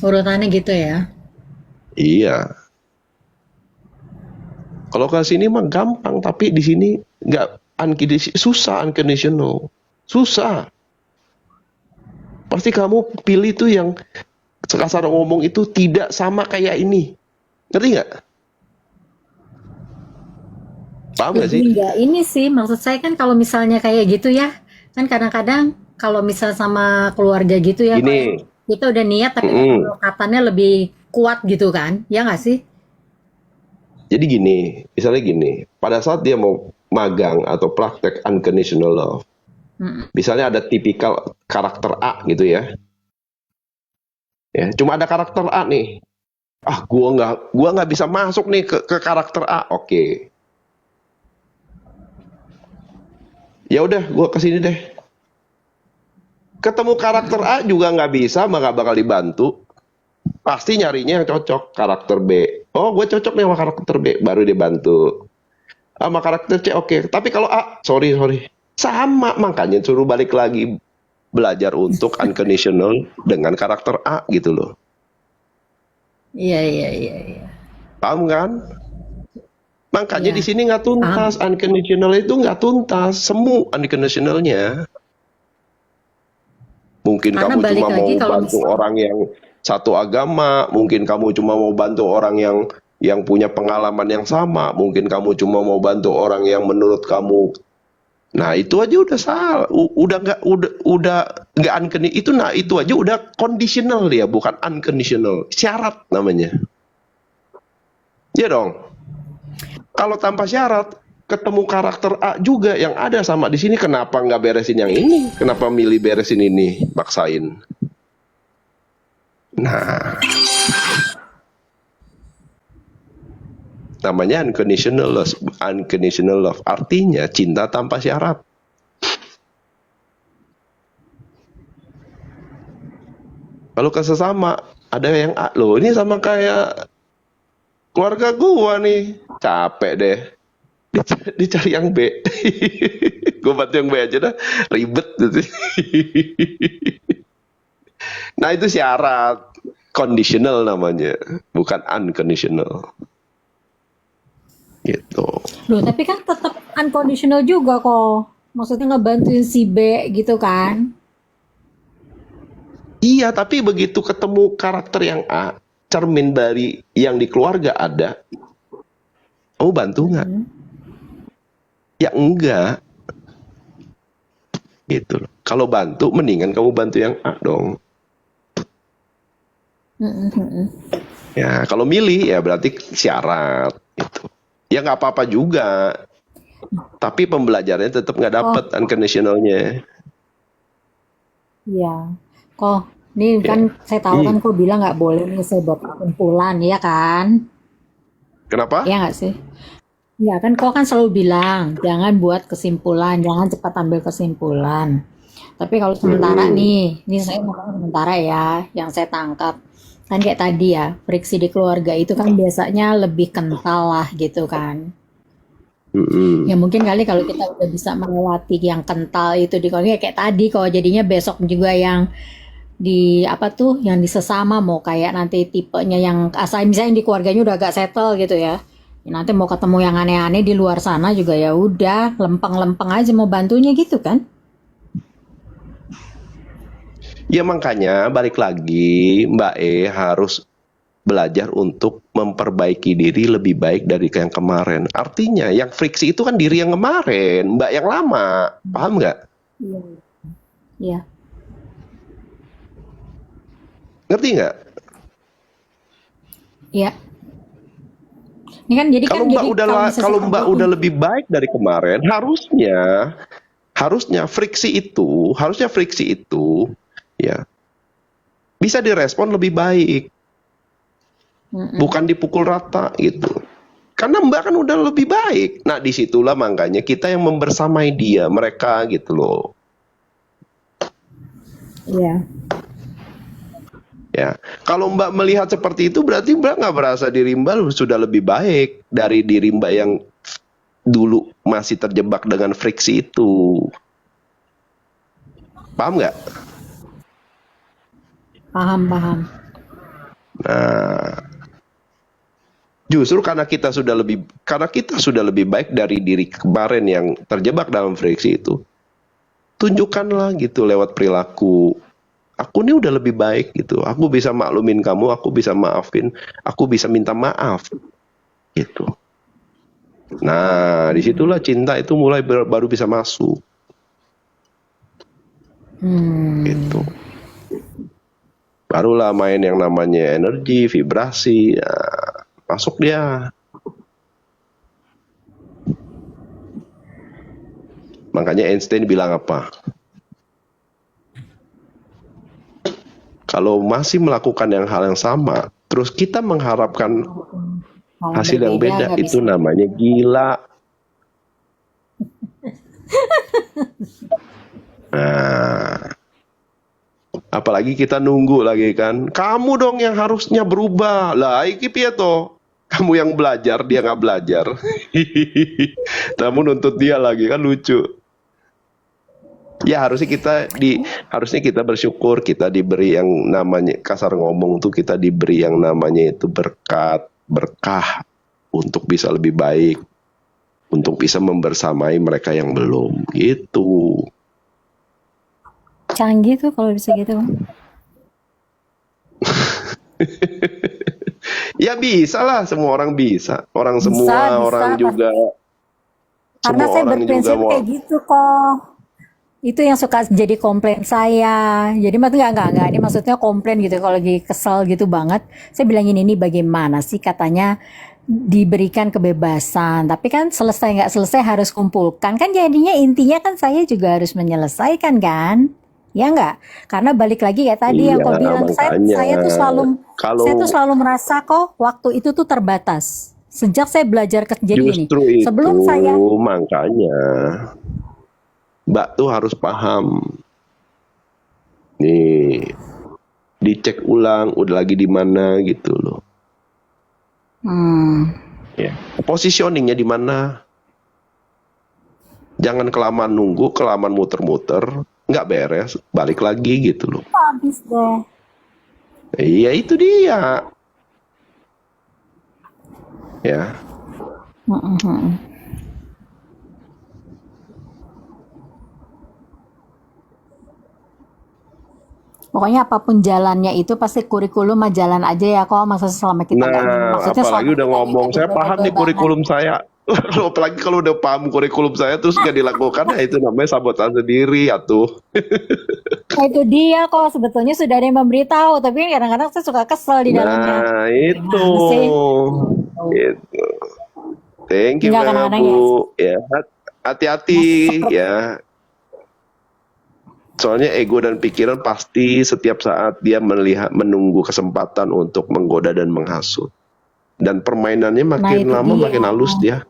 Urutannya gitu ya. Iya. Kalau ke sini mah gampang, tapi di sini nggak susah unconditional. Susah. Pasti kamu pilih tuh yang sekasar ngomong itu tidak sama kayak ini. Ngerti nggak? Paham nggak Lebih sih? nggak ini sih, maksud saya kan kalau misalnya kayak gitu ya, kan kadang-kadang kalau misal sama keluarga gitu ya, Kak, ya, Gini, kita udah niat tapi mm-mm. pendekatannya lebih kuat gitu kan, ya nggak sih? Jadi gini, misalnya gini, pada saat dia mau magang atau praktek unconditional love, Mm-mm. misalnya ada tipikal karakter A gitu ya, cuma ada karakter A nih, gua nggak bisa masuk nih ke karakter A, oke, ya udah gua kesini deh, ketemu karakter A juga nggak bisa, mah nggak bakal dibantu, pasti nyarinya yang cocok, karakter B, oh gue cocok nih sama karakter B, baru dibantu. Sama karakter C oke. Tapi kalau A, sorry. Sama, makanya suruh balik lagi belajar untuk unconditional dengan karakter A gitu loh. Iya, iya, iya, iya. Paham kan? Makanya di Iya, sini nggak tuntas. paham. Unconditional itu nggak tuntas. Semu unconditionalnya. Mungkin Karena kamu balik cuma lagi mau kalau bantu misal, orang yang satu agama. Mungkin kamu cuma mau bantu orang yang punya pengalaman yang sama. Mungkin kamu cuma mau bantu orang yang menurut kamu. Nah itu aja udah salah, udah nggak unconditional itu, nah itu aja udah conditional ya, bukan unconditional, syarat namanya. Ya dong. Kalau tanpa syarat, ketemu karakter A juga yang ada sama di sini, kenapa nggak beresin yang ini? Kenapa milih beresin ini, maksain? Nah, namanya unconditional love. Unconditional love artinya cinta tanpa syarat. Kalau ke sesama, ada yang A, loh ini sama kayak keluarga gua nih, capek deh. Dicari yang B. Gua bantu yang B aja dah, ribet gitu. Nah itu syarat, conditional namanya, bukan unconditional. Gitu. loh tapi kan tetap unconditional juga kok. Maksudnya ngebantuin si B gitu kan. Iya, tapi begitu ketemu karakter yang A, cermin dari yang di keluarga ada, kamu bantu nggak? Mm-mm. Ya enggak, gitu loh. Kalau bantu, mendingan kamu bantu yang A dong. Mm-mm, mm-mm. Ya, kalau milih ya berarti syarat gitu. Ya nggak apa-apa juga, tapi pembelajarannya tetap nggak dapet Oh, unconditionalnya. iya. Kok, nih kan Ya. saya tahu kan kok bilang nggak boleh nih saya buat kesimpulan, ya kan? Kenapa? Ya nggak sih? Ya kan kok kan selalu bilang jangan buat kesimpulan, jangan cepat ambil kesimpulan. Tapi kalau sementara Mm-mm. nih, ini saya ngomong sementara ya, yang saya tangkap kan kayak tadi ya, friksi di keluarga itu kan biasanya lebih kental lah gitu kan. Ya Mm-mm. mungkin kali kalau kita udah bisa melewati yang kental itu di keluarga kayak tadi, kalau jadinya besok juga yang di apa tuh yang di sesama mau kayak nanti tipenya yang asal misalnya yang di keluarganya udah agak settle gitu ya. Ya nanti mau ketemu yang aneh-aneh di luar sana juga ya udah lempeng-lempeng aja mau bantunya gitu kan. Ya makanya balik lagi Mbak E harus belajar untuk memperbaiki diri lebih baik dari yang kemarin. Artinya yang friksi itu kan diri yang kemarin, Mbak yang lama. Paham nggak? Iya. Iya. Ngerti nggak? Iya. Ini kan jadi kan Kalau Mbak jadi udah kalau misalnya kalau saya Mbak ngobrol udah lebih baik dari kemarin, harusnya friksi itu ya bisa direspon lebih baik, Mm-mm. bukan dipukul rata gitu. Karena Mbak kan udah lebih baik. Nah, disitulah makanya kita yang membersamai mereka gitu loh. Iya. Ya, kalau Mbak melihat seperti itu berarti Mbak nggak merasa diri Mbak sudah lebih baik dari diri Mbak yang dulu masih terjebak dengan friksi itu. Paham nggak? Paham. Nah, justru karena kita sudah lebih baik dari diri kemarin yang terjebak dalam friksi itu, tunjukkanlah gitu lewat perilaku. Aku ini udah lebih baik gitu. Aku bisa maklumin kamu, aku bisa maafin, aku bisa minta maaf gitu. Nah, disitulah cinta itu mulai baru bisa masuk gitu. Barulah main yang namanya energi, vibrasi, ya, masuk dia. Makanya Einstein bilang apa? Kalau masih melakukan hal yang sama, terus kita mengharapkan Mau hasil yang berbeda beda, nggak itu bisa. namanya gila. Nah, apalagi kita nunggu lagi kan. Kamu dong yang harusnya berubah. Lah, iki piye toh? Kamu yang belajar, dia nggak belajar. Kamu nuntut dia lagi kan lucu. Ya harusnya kita bersyukur kita diberi yang namanya kasar ngomong tuh kita diberi yang namanya itu berkah untuk bisa lebih baik, untuk bisa membersamai mereka yang belum gitu. Canggih tuh kalau bisa gitu. Ya bisa lah, semua orang bisa. Bisa, Orang juga karena semua saya orang juga berprinsip kayak mau. gitu kok. Itu yang suka jadi komplain saya. Jadi maksudnya enggak. Ini maksudnya komplain gitu kalau lagi kesel gitu banget. Saya bilang ini bagaimana sih katanya diberikan kebebasan. Tapi kan selesai nggak selesai harus kumpulkan. Kan jadinya intinya kan saya juga harus menyelesaikan kan? Ya enggak? Karena balik lagi kayak tadi yang Iya, kau bilang, makanya saya tuh kalau selalu merasa kok waktu itu tuh terbatas. Sejak saya belajar jadi gini, justru itu sebelum saya makanya Mbak tuh harus paham. Nih, dicek ulang udah lagi di mana gitu loh. Ya. Positioningnya di mana? Jangan kelamaan nunggu, kelamaan muter-muter, nggak beres, balik lagi gitu loh. habis deh. Iya itu dia. Ya. Pokoknya apapun jalannya itu pasti kurikulum mah jalan aja ya kok. Masa selama kita nggak, Nah, maksudnya apalagi selama udah kitanya ngomong, nggak saya paham nih dibebel-bebel banget. kurikulum saya. Apalagi kalau udah paham kurikulum saya terus nggak dilakukan, ya itu namanya sabotase diri atuh. Nah itu dia kok sebetulnya sudah ada yang memberitahu, tapi kadang-kadang saya suka kesel di dalamnya. Nah, itu. Gimana sih? Itu. Thank you, Enggak Mbak kadang-kadang ya. Bu. Ya, hati-hati Seperti ya. Soalnya ego dan pikiran pasti setiap saat dia menunggu kesempatan untuk menggoda dan menghasut. Dan permainannya nah makin itu lama dia. makin halus dia.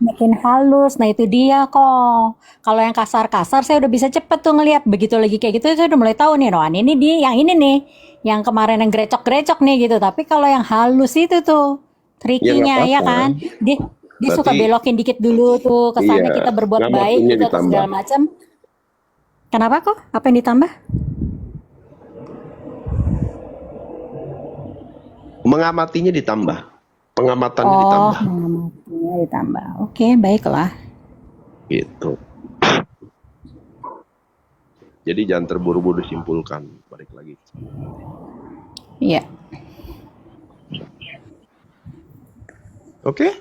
Makin halus. Nah itu dia kok. Kalau yang kasar-kasar saya udah bisa cepet tuh ngelihat. Begitu lagi kayak gitu saya udah mulai tahu nih, Rohan ini dia yang ini nih. Yang kemarin yang grecok-grecok nih gitu. Tapi kalau yang halus itu tuh Ya nggak trikinya ya apa-apa. kan. Dia suka Berarti belokin dikit dulu tuh. Kesannya kita iya, berbuat baik ngamatinya gitu atau ditambah. segala macam. Kenapa kok? Apa yang ditambah? Mengamatinya ditambah. Pengamatannya ditambah. Mengamatinya ditambah. Oke, baiklah. Gitu. Jadi jangan terburu-buru disimpulkan. Balik lagi. Iya. Oke?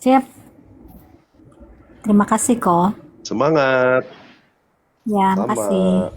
Siap. Terima kasih kok. Semangat. Ya, Sama. makasih.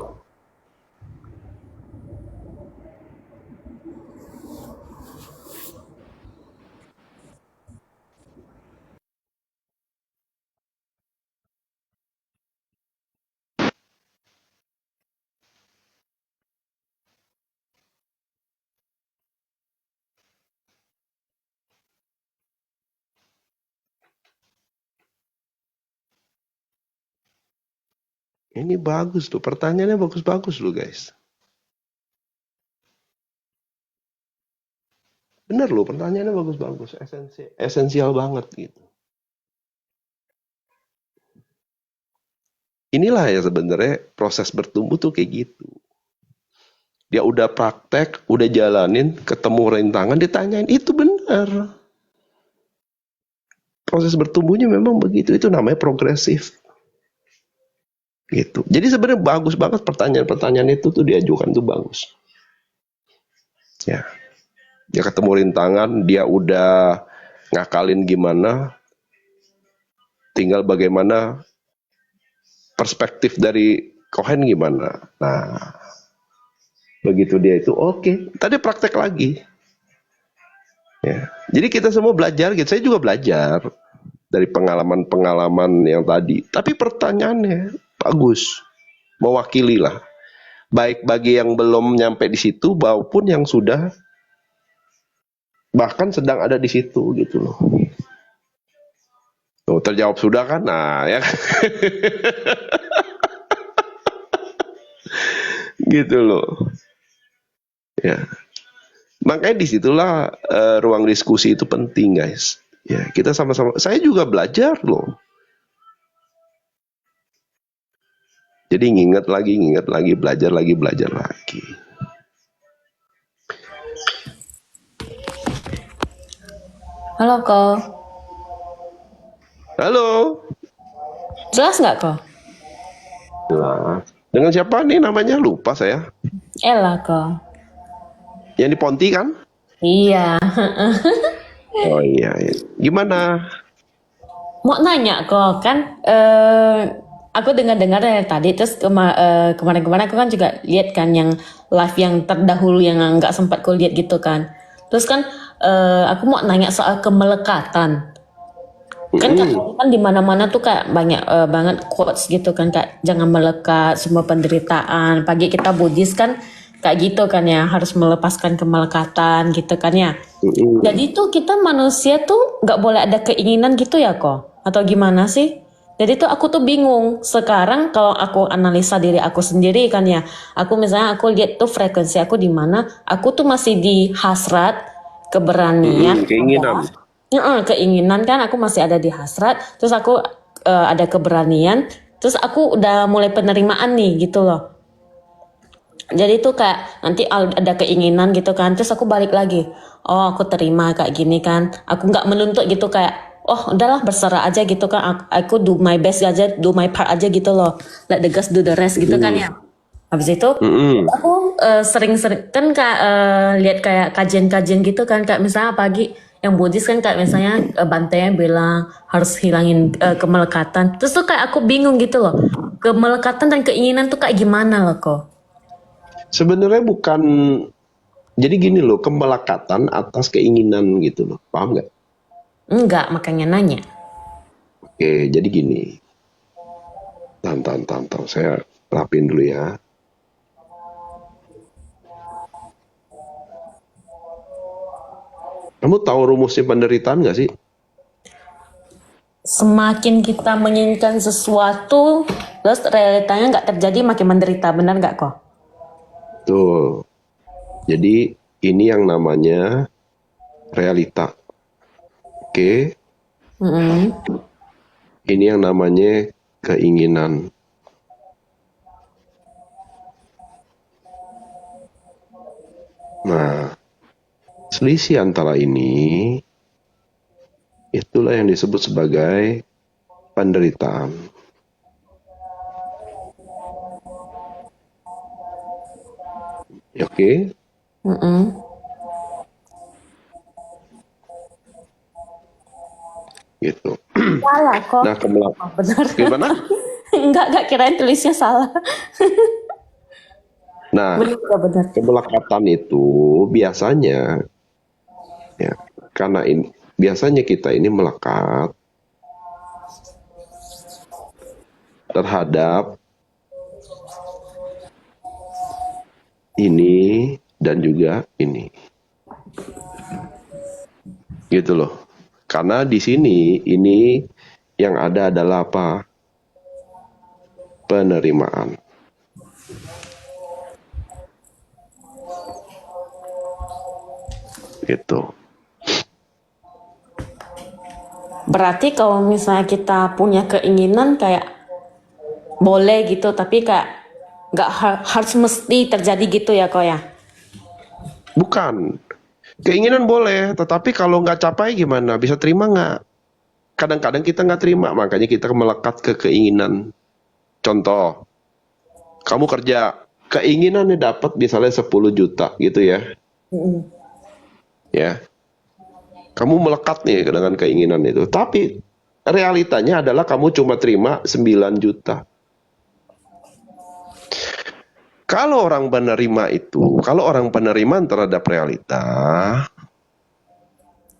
Ini bagus tuh. Pertanyaannya bagus-bagus loh guys. Bener loh, pertanyaannya bagus-bagus. Esensial banget gitu. inilah ya sebenarnya proses bertumbuh tuh kayak gitu. Dia udah praktek, udah jalanin, ketemu rintangan, ditanyain, itu benar. Proses bertumbuhnya memang begitu, itu namanya progresif. Gitu. Jadi sebenarnya bagus banget pertanyaan-pertanyaan itu tuh diajukan tuh bagus. Ya, dia ketemu rintangan, dia udah ngakalin gimana, tinggal bagaimana perspektif dari Cohen gimana. Nah, begitu dia itu oke, tadi praktek lagi. Ya. Jadi kita semua belajar gitu. Saya juga belajar dari pengalaman-pengalaman yang tadi. Tapi pertanyaannya bagus, mewakili lah. Baik bagi yang belum nyampe di situ maupun yang sudah bahkan sedang ada di situ gitu loh. Tuh, terjawab sudah kan? Nah, ya gitu loh. Ya. Makanya disitulah ruang diskusi itu penting, guys. Ya, kita sama-sama. Saya juga belajar loh. Jadi nginget lagi, belajar lagi. Halo Ko, Halo. jelas nggak Ko? Nah, dengan siapa nih namanya? Lupa saya. Ella Ko. Yang di Ponti kan? Iya, Oh iya, iya. Gimana? mau nanya Ko, kan aku dengar-dengar dari tadi, terus kemarin-kemarin aku kan juga lihat kan yang live yang terdahulu yang nggak sempat ku lihat gitu kan. Terus kan aku mau nanya soal kemelekatan. Kan kan di mana-mana tuh kayak banyak banget quotes gitu kan, kak, jangan melekat, semua penderitaan. Pagi kita Buddhis kan kayak gitu kan ya, harus melepaskan kemelekatan gitu kan ya. Jadi tuh kita manusia tuh nggak boleh ada keinginan gitu ya kok, atau gimana sih? Jadi tuh aku tuh bingung sekarang kalau aku analisa diri aku sendiri kan ya, aku misalnya aku lihat tuh frekuensi aku di mana, aku tuh masih di hasrat, keberanian, Keinginan. keinginan kan aku masih ada di hasrat, terus aku ada keberanian, terus aku udah mulai penerimaan nih gitu loh. Jadi tuh kayak nanti ada keinginan gitu kan, terus aku balik lagi, oh aku terima kayak gini kan, aku nggak menuntut gitu kayak, oh udahlah berserah aja gitu kan, aku do my best aja, do my part aja gitu loh, let the gods do the rest gitu kan ya. Habis itu aku sering-sering kan kak lihat kayak kajian-kajian gitu kan, kayak misalnya pagi yang Buddhis kan kayak misalnya Bante bilang harus hilangin kemelekatan, terus tuh kayak aku bingung gitu loh, kemelekatan dan keinginan tuh kayak gimana loh kok. Sebenarnya bukan, jadi gini loh, kemelekatan atas keinginan gitu loh, paham nggak? Enggak, makanya nanya. Oke, jadi gini, tahan, saya rapin dulu ya. Kamu tahu rumusnya penderitaan nggak sih? Semakin kita menginginkan sesuatu, terus realitanya nggak terjadi, makin menderita, benar nggak kok? Tuh, jadi ini yang namanya realita. Oke, ini yang namanya keinginan. Nah, selisih antara ini itulah yang disebut sebagai penderitaan. Oke? Gitu. Salah kok. Nah, Oh, benar. gimana? Enggak kirain tulisnya salah. Nah, Benar. kemelekatan itu biasanya ya, karena ini biasanya kita ini melekat terhadap ini dan juga ini. Gitu loh. Karena di sini ini yang ada adalah apa? Penerimaan. Gitu. Berarti kalau misalnya kita punya keinginan kayak boleh gitu, tapi kayak nggak harus mesti terjadi gitu ya kok ya. Bukan. Keinginan boleh, tetapi kalau nggak capai gimana? Bisa terima nggak? Kadang-kadang kita nggak terima, makanya kita melekat ke keinginan. Contoh, kamu kerja, keinginannya dapat misalnya 10 juta gitu ya. Ya, kamu melekat nih dengan keinginan itu. Tapi realitanya adalah kamu cuma terima 9 juta. Kalau orang penerima itu, kalau orang penerimaan terhadap realita,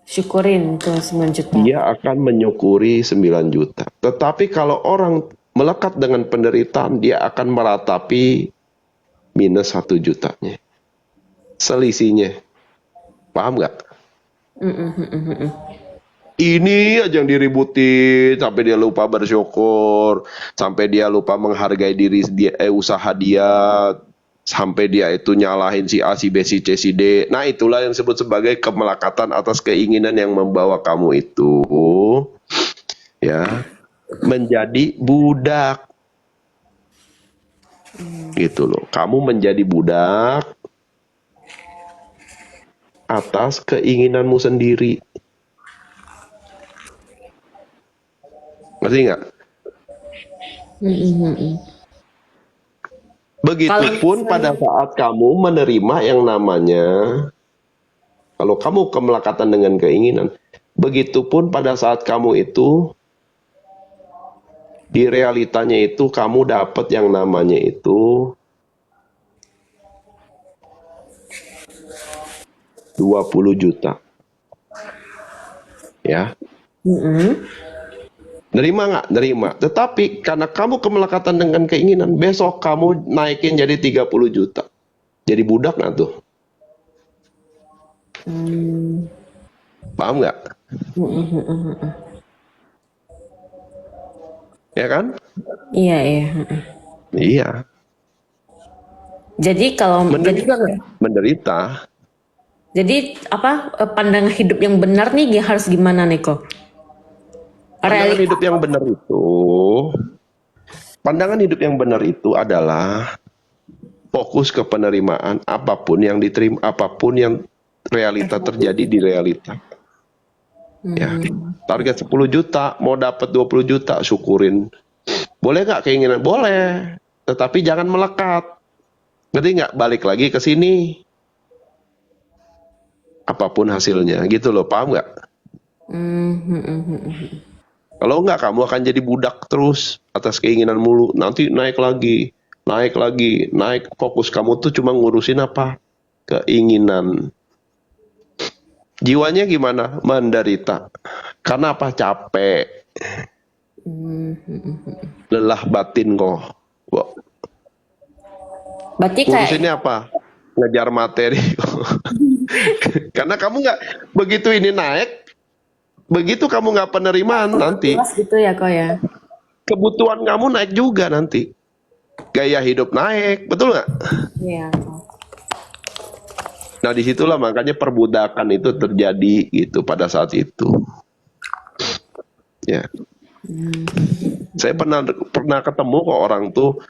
Syukurin tuh 9 juta. dia akan menyukuri 9 juta. Tetapi kalau orang melekat dengan penderitaan, dia akan meratapi minus 1 jutanya. Selisihnya. Paham nggak? Ini aja yang diributin sampai dia lupa bersyukur, sampai dia lupa menghargai diri dia, usaha dia, sampai dia itu nyalahin si A, si B, si C, si D. Nah, itulah yang disebut sebagai kemelekatan atas keinginan yang membawa kamu itu ya menjadi budak. Gitu loh. Kamu menjadi budak atas keinginanmu sendiri. Ngerti nggak? Begitupun pada saat kamu menerima yang namanya, kalau kamu kemelekatan dengan keinginan, begitupun pada saat kamu itu, di realitanya itu kamu dapat yang namanya itu 20 juta. Ya. Nerima nggak? Nerima. Tetapi karena kamu kemelekatan dengan keinginan, besok kamu naikin jadi 30 juta. Jadi budak nggak tuh? Paham nggak? Ya kan? Iya, iya. Iya. Jadi kalau Menderita nggak? Menderita. jadi apa pandangan hidup yang benar nih harus gimana nih kok? Pandangan hidup yang benar itu, pandangan hidup yang benar itu adalah fokus ke penerimaan apapun yang diterima, apapun yang realita terjadi di realita. Ya, target 10 juta, mau dapat 20 juta, syukurin. Boleh nggak keinginan? Boleh, tetapi jangan melekat. Ngerti nggak? Balik lagi ke sini. Apapun hasilnya, gitu loh, paham nggak? Kalau enggak, kamu akan jadi budak terus atas keinginan mulu. Nanti naik lagi, naik lagi, naik. Fokus kamu tuh cuma ngurusin apa? Keinginan. Jiwanya gimana? Menderita. Karena apa? Capek. Lelah batin kok. Berarti kayak Ngurusinnya apa? Ngejar materi. Karena kamu nggak, begitu ini naik, begitu kamu nggak penerimaan nanti, jelas gitu ya kok ya. kebutuhan kamu naik juga nanti. Gaya hidup naik, betul nggak? Iya. Nah, disitulah makanya perbudakan itu terjadi gitu pada saat itu. Ya. Saya pernah ketemu kok orang tuh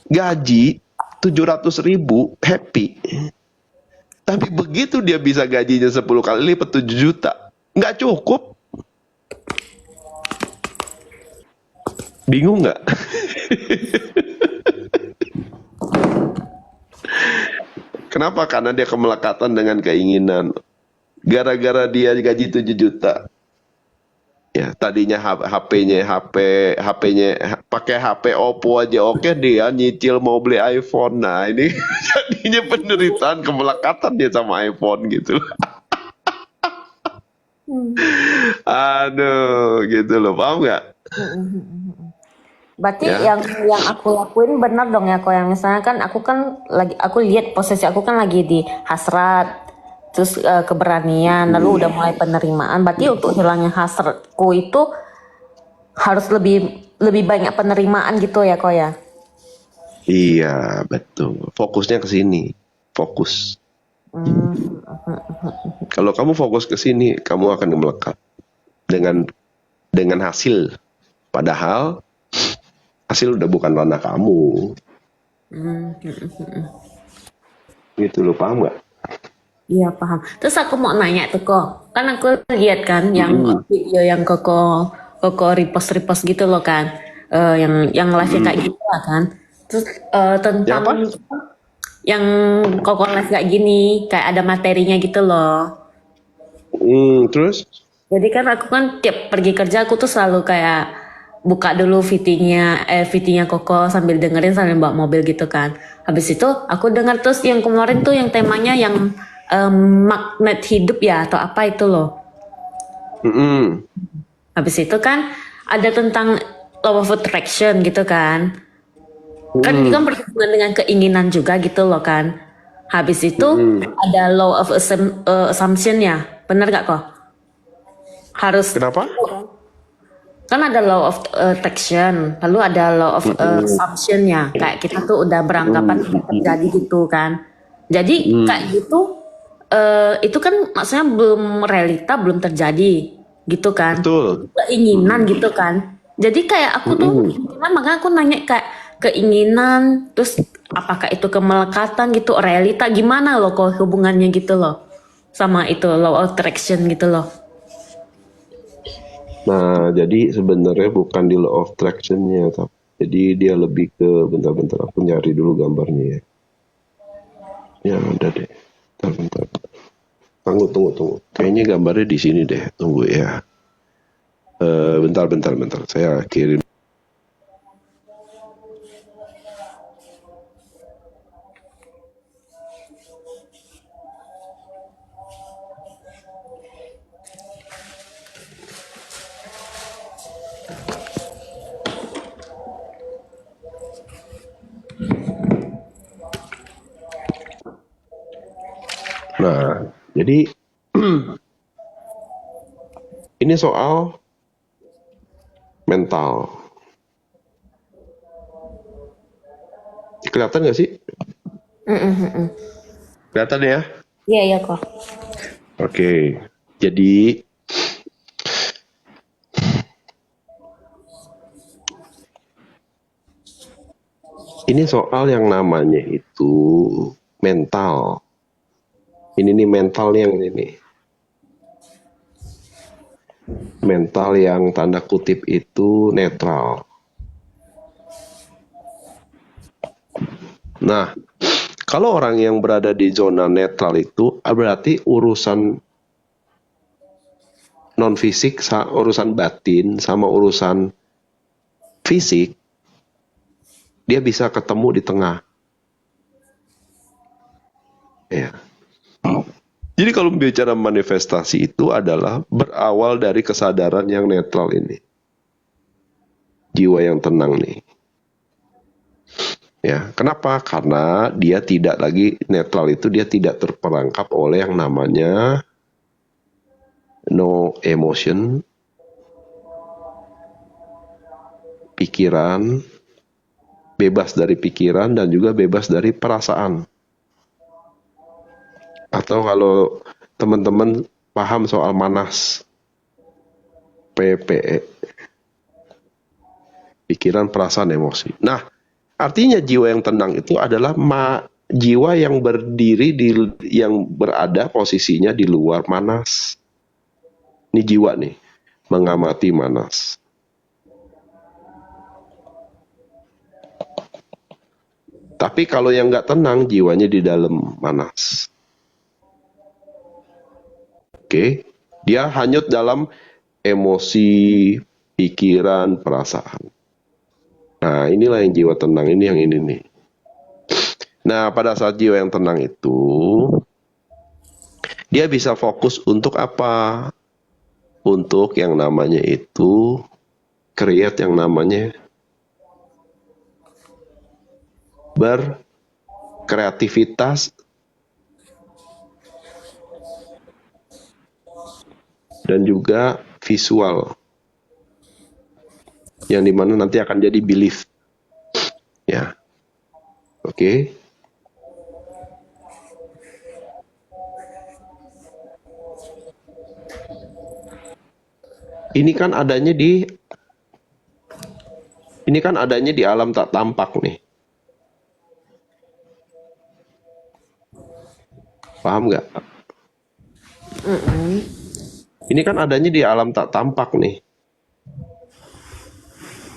gaji 700.000 happy. Tapi begitu dia bisa gajinya 10 kali lipat 7 juta, nggak cukup. Bingung nggak? Kenapa? Karena dia kemelekatan dengan keinginan. Gara-gara dia gaji 7 juta. Ya, tadinya HP-nya pakai HP Oppo aja oke, dia nyicil mau beli iPhone. Nah, ini jadinya penderitaan, kemelekatan dia sama iPhone gitu. Aduh, gitu loh, paham nggak? Berarti Ya. yang aku lakuin benar dong ya kok, yang misalnya kan aku lihat posisi aku kan lagi di hasrat, terus keberanian, lalu udah mulai penerimaan. Berarti untuk hilangnya hasratku itu harus lebih banyak penerimaan gitu ya kok ya. Iya, betul. Fokusnya ke sini. Fokus. Kalau kamu fokus ke sini, kamu akan melekat dengan hasil. Padahal hasil udah bukan ranah kamu. Gitu lo, paham nggak? Iya paham. Terus aku mau nanya tuh kok, kan aku lihat kan yang video yang koko koko repost gitu loh kan, yang live kayak gitu lah kan. Terus Ya apa? tentang yang koko live kayak gini, kayak ada materinya gitu loh. Terus? Jadi kan aku kan tiap pergi kerja aku tuh selalu kayak buka dulu VT-nya Koko sambil dengerin sambil bawa mobil gitu kan. Habis itu aku dengar terus yang kemarin tuh yang temanya yang magnet hidup ya atau apa itu loh. Mm-mm. Habis itu kan ada tentang law of attraction gitu kan. Kan itu kan berhubungan dengan keinginan juga gitu loh kan. Habis itu ada law of assumption ya. Bener gak kok? Harus Kenapa? kan ada law of attraction, lalu ada law of assumption ya, kayak kita tuh udah beranggapan tidak terjadi gitu kan. Jadi kayak gitu, itu kan maksudnya belum realita, belum terjadi gitu kan. Betul. Keinginan gitu kan. Jadi kayak aku tuh, makanya aku nanya kayak keinginan, terus apakah itu kemelekatan gitu, realita gimana loh kok hubungannya gitu loh, sama itu law of attraction gitu loh. Nah, jadi sebenarnya bukan di law of attraction-nya, jadi dia lebih ke bentar-bentar aku nyari dulu gambarnya ya. Ya udah deh, bentar. Tunggu. Kayaknya gambarnya di sini deh. Tunggu ya. Bentar. Saya kirim. Nah, jadi ini soal mental. Kelihatan nggak sih? Kelihatan ya? Iya kok. Oke. Jadi ini soal yang namanya itu mental. Ini nih mental yang ini nih. Mental yang tanda kutip itu netral. Nah, kalau orang yang berada di zona netral itu berarti urusan non fisik, urusan batin sama urusan fisik dia bisa ketemu di tengah. Ya. Jadi kalau bicara manifestasi itu adalah berawal dari kesadaran yang netral ini. Jiwa yang tenang nih. Ya, kenapa? Karena dia tidak lagi netral itu, dia tidak terperangkap oleh yang namanya no emotion, pikiran, bebas dari pikiran dan juga bebas dari perasaan. Atau kalau teman-teman paham soal manas, PPE, pikiran, perasaan, emosi. Nah, artinya jiwa yang tenang itu adalah jiwa yang berdiri yang berada posisinya di luar manas. Ini jiwa nih, mengamati manas. Tapi kalau yang nggak tenang, jiwanya di dalam manas. Oke, dia hanyut dalam emosi, pikiran, perasaan. Nah, inilah yang jiwa tenang, ini yang ini nih. Nah, pada saat jiwa yang tenang itu, dia bisa fokus untuk apa? Untuk yang namanya itu, create yang namanya berkreativitas dan juga visual yang dimana nanti akan jadi belief ya. Oke. Ini kan adanya di Ini kan adanya di alam tak tampak nih. Paham nggak? Ini kan adanya di alam tak tampak nih.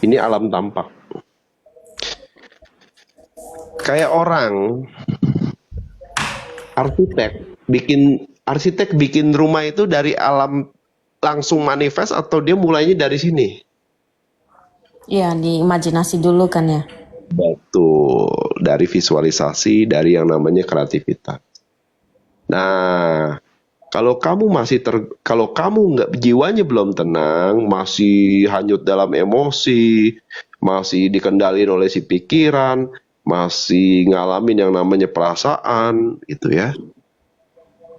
Ini alam tampak. Kayak orang arsitek bikin rumah itu dari alam langsung manifest atau dia mulainya dari sini? Ya, di imajinasi dulu kan ya. Betul, dari visualisasi, dari yang namanya kreativitas. Nah, kalau kamu kalau kamu nggak, jiwanya belum tenang, masih hanyut dalam emosi, masih dikendalin oleh si pikiran, masih ngalamin yang namanya perasaan, itu ya.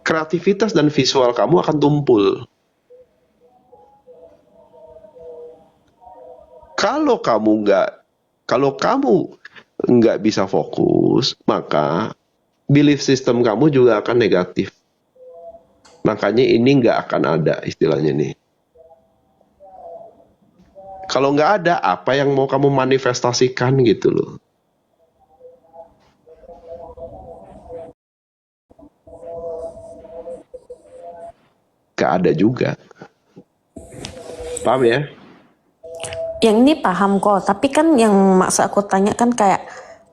Kreativitas dan visual kamu akan tumpul. Kalau kamu nggak bisa fokus, maka belief system kamu juga akan negatif. Makanya ini nggak akan ada istilahnya nih. Kalau nggak ada, apa yang mau kamu manifestasikan gitu loh. Nggak ada juga. Paham ya? Yang ini paham kok, tapi kan yang maksud aku tanya kan kayak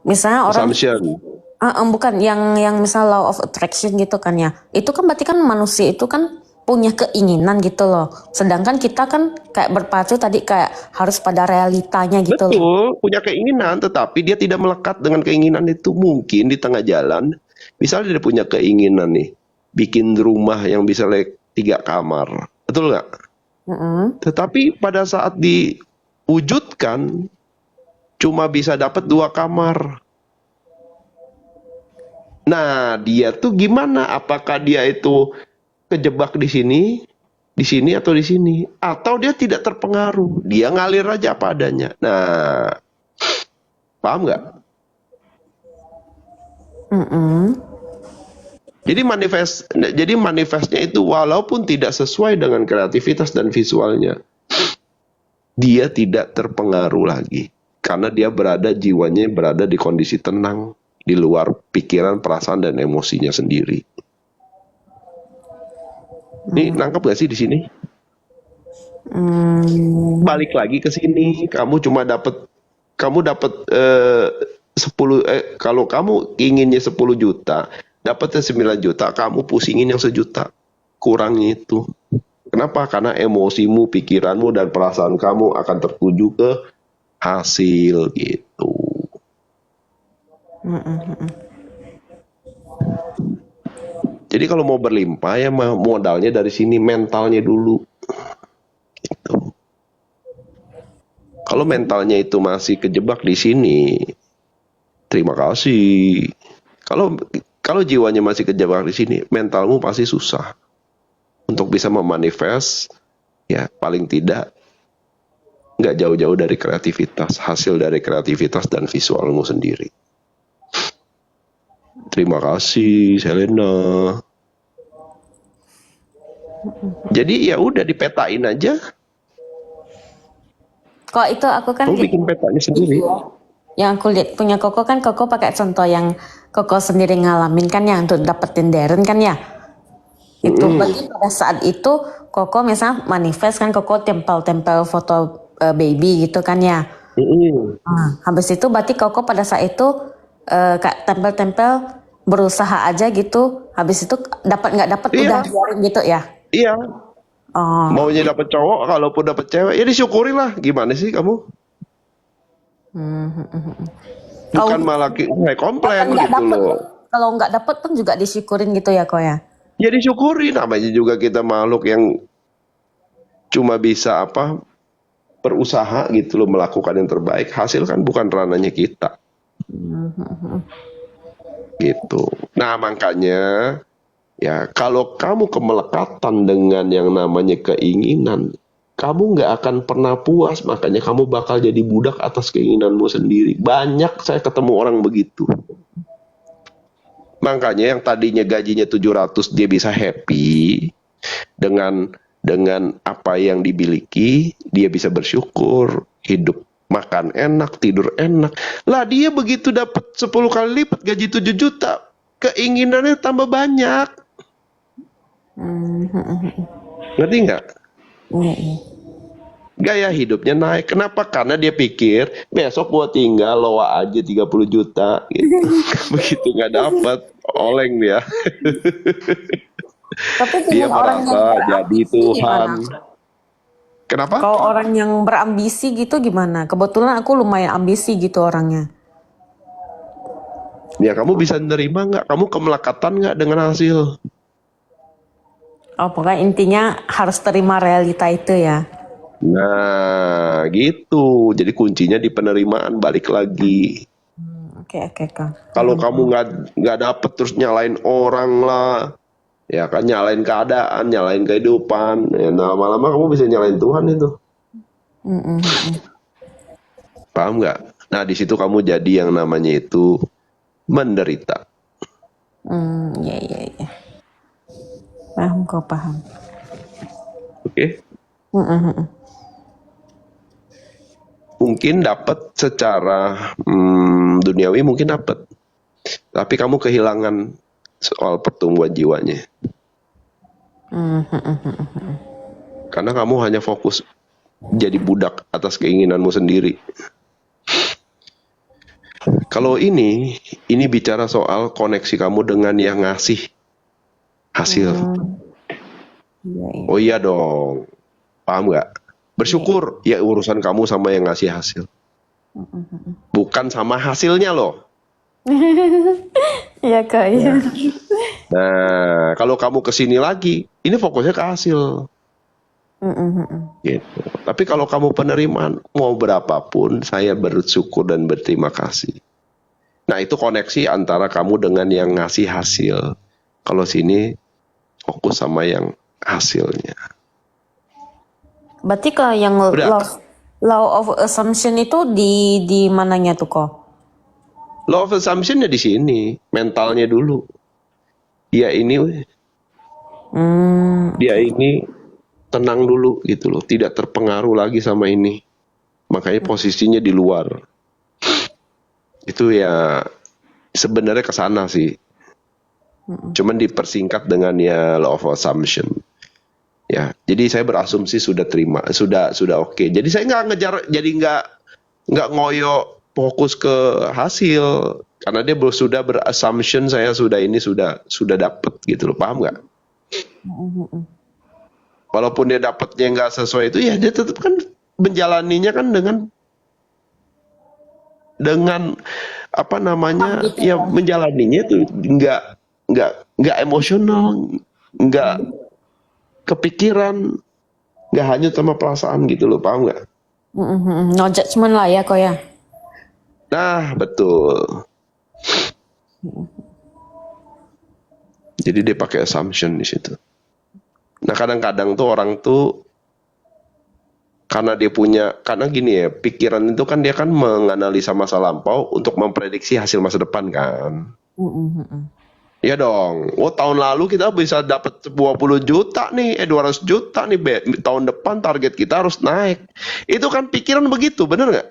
misalnya orang Assumption. bukan yang misal law of attraction gitu kan ya. Itu kan berarti kan manusia itu kan punya keinginan gitu loh. Sedangkan kita kan kayak berpacu tadi kayak harus pada realitanya gitu loh. Betul, punya keinginan, tetapi dia tidak melekat dengan keinginan itu. Mungkin di tengah jalan, misalnya dia punya keinginan nih, bikin rumah yang bisa 3 kamar. Betul nggak? Tetapi pada saat diwujudkan, cuma bisa dapat 2 kamar. Nah, dia tuh gimana? Apakah dia itu kejebak di sini atau di sini? Atau dia tidak terpengaruh? Dia ngalir aja apa adanya. Nah, paham nggak? Jadi manifestnya itu walaupun tidak sesuai dengan kreativitas dan visualnya, dia tidak terpengaruh lagi karena dia jiwanya berada di kondisi tenang, di luar pikiran, perasaan dan emosinya sendiri. Ini nangkep gak sih di sini? Balik lagi ke sini, kamu dapat 10, kalau kamu inginnya 10 juta, dapatnya 9 juta, kamu pusingin yang 1 juta, kurangnya itu. Kenapa? Karena emosimu, pikiranmu dan perasaan kamu akan tertuju ke hasil gitu. Jadi kalau mau berlimpah ya modalnya dari sini, mentalnya dulu. Gitu. Kalau mentalnya itu masih kejebak di sini, terima kasih. Kalau jiwanya masih kejebak di sini, mentalmu pasti susah untuk bisa memanifest. Ya paling tidak nggak jauh-jauh dari kreativitas, hasil dari kreativitas dan visualmu sendiri. Terima kasih, Selena. Jadi ya udah dipetain aja. Kok itu aku kan Kamu bikin petanya sendiri. yang aku lihat punya Koko kan Koko pakai contoh yang Koko sendiri ngalamin kan ya untuk dapetin Darren kan ya. Itu berarti pada saat itu Koko misalnya manifest kan Koko tempel-tempel foto baby gitu kan ya. Habis itu berarti Koko pada saat itu kayak tempel-tempel berusaha aja gitu. Habis itu dapat nggak dapat udah biarin gitu ya. Iya. Maunya dapet cowok, kalaupun dapet cewek ya disyukuri lah. Gimana sih kamu? Bukan malah kayak komplain gitu loh. Kalau nggak dapet pun juga disyukurin gitu ya kok ya. Ya disyukuri, namanya juga kita makhluk yang cuma bisa berusaha gitu loh, melakukan yang terbaik. Hasil kan bukan ranahnya kita. Gitu. Nah makanya ya kalau kamu kemelekatan dengan yang namanya keinginan, kamu nggak akan pernah puas. Makanya kamu bakal jadi budak atas keinginanmu sendiri. Banyak saya ketemu orang begitu. Makanya yang tadinya gajinya 700 dia bisa happy dengan apa yang dimiliki, dia bisa bersyukur, hidup makan enak, tidur enak. Lah dia begitu dapat 10 kali lipat gaji 7 juta, keinginannya tambah banyak. Ngerti nggak? Iya, iya. Gaya hidupnya naik. Kenapa? Karena dia pikir besok gua tinggal loa aja 30 juta gitu. Begitu nggak dapat, oleng dia. Tapi Dia dengan orang yang merasa jadi berambisi Tuhan. gimana? Kenapa? Kalau orang yang berambisi gitu gimana? Kebetulan aku lumayan ambisi gitu orangnya. Ya kamu bisa nerima nggak? Kamu kemelekatan nggak dengan hasil? Oh, pokoknya intinya harus terima realita itu ya. Nah, gitu. Jadi kuncinya di penerimaan, balik lagi. Oke, Kak. Kalau kamu nggak dapet terus nyalain orang lah, ya kan nyalain keadaan, nyalain kehidupan. Ya, lama-lama kamu bisa nyalain Tuhan itu. Paham nggak? Nah, di situ kamu jadi yang namanya itu menderita. Iya. Paham kok, paham. Oke? Mungkin dapat secara duniawi mungkin dapat, tapi kamu kehilangan soal pertumbuhan jiwanya. Karena kamu hanya fokus jadi budak atas keinginanmu sendiri. Kalau ini bicara soal koneksi kamu dengan yang ngasih hasil. Iya. Oh iya dong, paham nggak? Bersyukur ya urusan kamu sama yang ngasih hasil, bukan sama hasilnya loh. Iya, Kak, iya. Nah, kalau kamu kesini lagi, ini fokusnya ke hasil. Gitu. Tapi kalau kamu penerimaan, mau berapapun saya bersyukur dan berterima kasih. Nah, itu koneksi antara kamu dengan yang ngasih hasil. Kalau sini fokus sama yang hasilnya. Berarti kalau yang Udah. law of assumption itu di mananya tuh kok? Law of assumption-nya di sini, mentalnya dulu. Dia ini tenang dulu gitu loh, tidak terpengaruh lagi sama ini. Makanya posisinya di luar. Itu ya sebenarnya ke sana sih. Cuman dipersingkat dengan ya law of assumption. Ya, jadi saya berasumsi sudah terima, sudah oke. Jadi saya nggak ngejar, jadi nggak ngoyo fokus ke hasil, karena dia sudah berassumption saya sudah dapet gitu loh, paham nggak? Walaupun dia dapetnya nggak sesuai itu, ya dia tetap kan menjalaninya kan dengan apa namanya, ya menjalaninya tuh nggak emosional, nggak kepikiran, nggak hanyut sama perasaan gitu loh, paham nggak? No judgment lah ya kok ya. Nah, betul. Jadi dia pakai assumption di situ. Nah, kadang-kadang tuh orang tuh karena gini ya, pikiran itu kan dia kan menganalisa masa lampau untuk memprediksi hasil masa depan kan. Iya dong. Oh, tahun lalu kita bisa dapat 20 juta nih, 200 juta nih, tahun depan target kita harus naik. Itu kan pikiran begitu, bener nggak?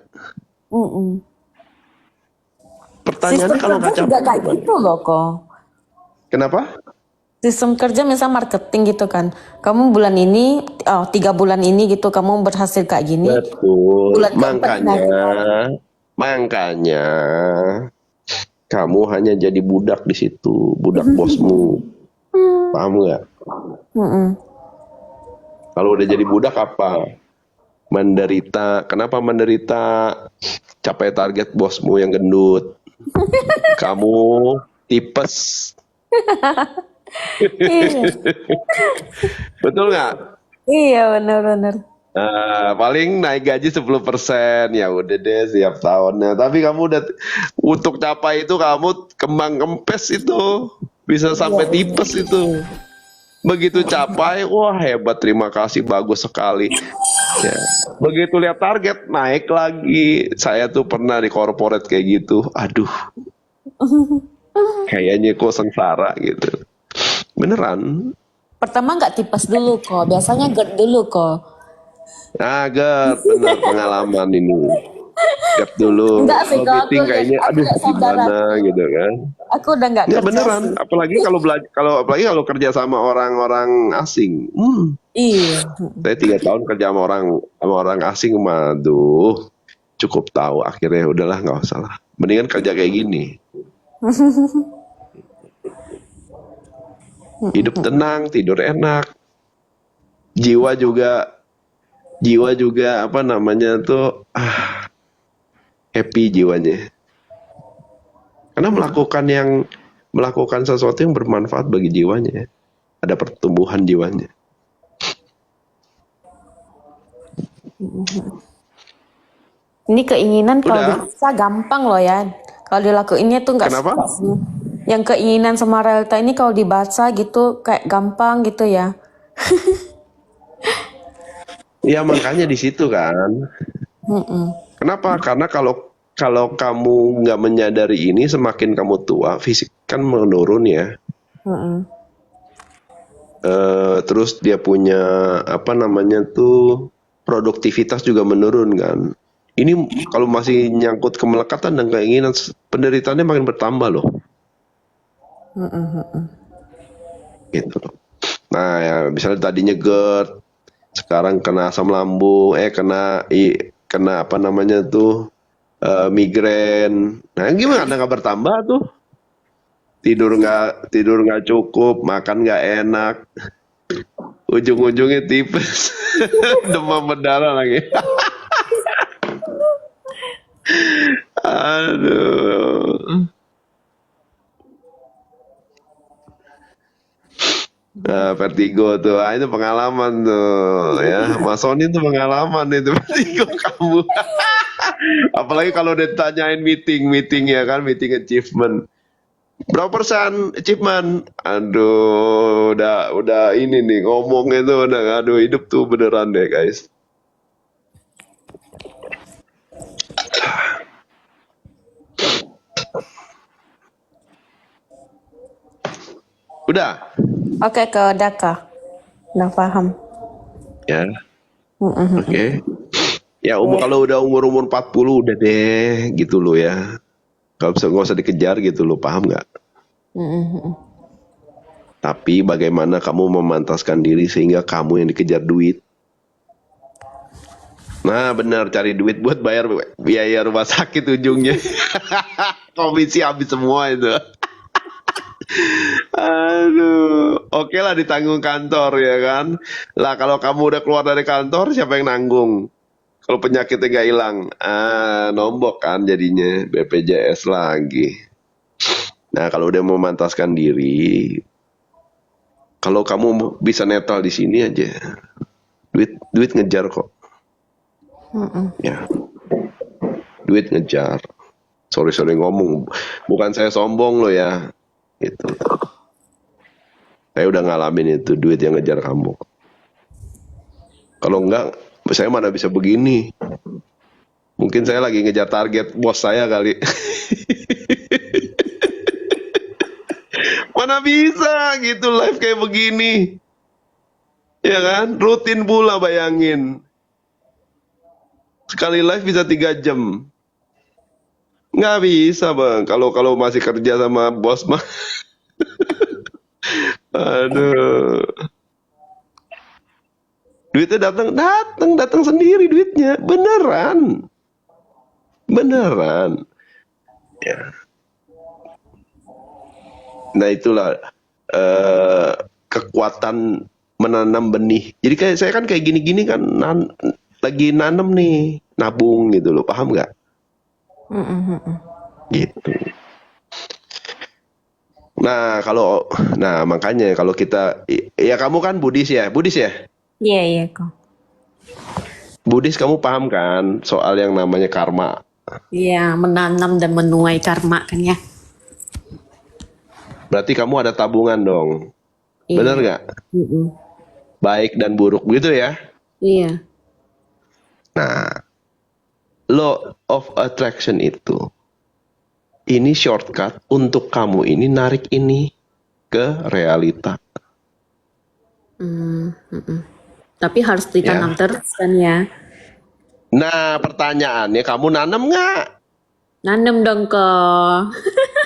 Pertanyaannya Sistem kalau kerja nggak juga capai, kayak gitu loh kok. kenapa? Sistem kerja misal marketing gitu kan. Kamu bulan ini, 3 bulan ini gitu kamu berhasil kayak gini. Betul. Bulan keempat Makanya kamu hanya jadi budak di situ, budak bosmu. Paham nggak? Kalau udah jadi budak apa? Menderita. Kenapa menderita? Capai target bosmu yang gendut. Kamu tipes. Iya. Betul nggak? Iya, benar-benar. Nah, paling naik gaji 10%, ya udah deh siap tahunnya. Tapi kamu udah untuk capai itu kamu kembang kempes itu, bisa sampai tipes itu. Begitu capai, wah hebat, terima kasih, bagus sekali. Ya. Begitu lihat target naik lagi. Saya tuh pernah di corporate kayak gitu. Aduh, kayaknya kok sengsara gitu. Beneran. Pertama nggak tipes dulu kok, biasanya GERD dulu kok. Agak benar pengalaman ini. gap dulu. Enggak sih, Kalau kalau aku meeting lihat, kayaknya aku aduh lihat saudara gimana gitu kan. aku udah nggak Ya kerja beneran, sih. apalagi kalau kerja sama orang-orang asing. Iya. Saya 3 tahun kerja sama orang asing, aduh, cukup tahu akhirnya udahlah nggak usah lah. Mendingan kerja kayak gini. Hidup tenang, tidur enak, jiwa juga apa namanya tuh happy jiwanya. Karena melakukan sesuatu yang bermanfaat bagi jiwanya. Ada pertumbuhan jiwanya. Ini keinginan kalau Udah. dipaksa gampang loh ya. Kalau dilakuinnya tuh nggak Kenapa? susah sih. Yang keinginan sama realita ini kalau dibaca gitu kayak gampang gitu ya. Ya makanya di situ kan. Mm-mm. Kenapa? Karena kalau kamu nggak menyadari ini, semakin kamu tua, fisik kan menurun ya. Mm-mm. Terus dia punya apa namanya tuh produktivitas juga menurun kan. Ini kalau masih nyangkut kemelekatan dan keinginan, penderitaannya makin bertambah loh. Gitu loh. Nah ya misalnya tadinya GERD, sekarang kena asam lambung, kena apa namanya tuh migrain. Nah gimana nggak bertambah tuh? Tidur nggak cukup, makan nggak enak, ujung-ujungnya tipes, demam berdarah lagi. Aduh. Nah, vertigo tuh, itu pengalaman tuh ya. Mas Sony itu pengalaman itu vertigo kamu. Apalagi kalau ditanyain meeting ya kan, meeting achievement. Berapa persen achievement? Aduh, udah ini nih ngomong itu udah, aduh hidup tuh beneran deh guys. Udah Oke, ke Daka. Udah paham. ya, Mm-mm. oke. Ya kalau udah umur 40 udah deh gitu loh ya. Nggak usah dikejar gitu loh, paham nggak? Mm-mm. Tapi bagaimana kamu memantaskan diri sehingga kamu yang dikejar duit? Nah benar, cari duit buat bayar biaya rumah sakit ujungnya. Komisi habis semua itu. Aduh, oke lah ditanggung kantor ya kan. Lah kalau kamu udah keluar dari kantor, siapa yang nanggung? Kalau penyakitnya nggak hilang, nombok kan jadinya BPJS lagi. Nah kalau udah memantaskan diri, kalau kamu bisa netral di sini aja, duit ngejar kok. Ya, duit ngejar. Sorry ngomong, bukan saya sombong loh ya. Itu. Saya udah ngalamin itu, duit yang ngejar kamu. Kalau enggak, saya mana bisa begini. Mungkin saya lagi ngejar target bos saya kali. Mana bisa gitu live kayak begini. Ya kan? Rutin pula bayangin. Sekali live bisa 3 jam. Nggak bisa bang. Kalau masih kerja sama bos mah. Aduh. Duitnya datang sendiri duitnya. Beneran. Ya. Nah itulah kekuatan menanam benih. Jadi kayak saya kan kayak gini-gini kan lagi nanam nih, nabung gitu loh, paham nggak? Gitu. Nah makanya kalau kita, ya kamu kan Buddhis ya? Iya kok. Buddhis kamu paham kan soal yang namanya karma? Iya, menanam dan menuai karma kan ya. Berarti kamu ada tabungan dong, Iya. bener nggak? Baik dan buruk gitu ya. Iya. Nah, law of attraction itu, ini shortcut untuk kamu ini narik ini ke realita. Tapi harus ditanam terus kan ya. Nah, pertanyaannya kamu nanam nggak? Nanem dong kok.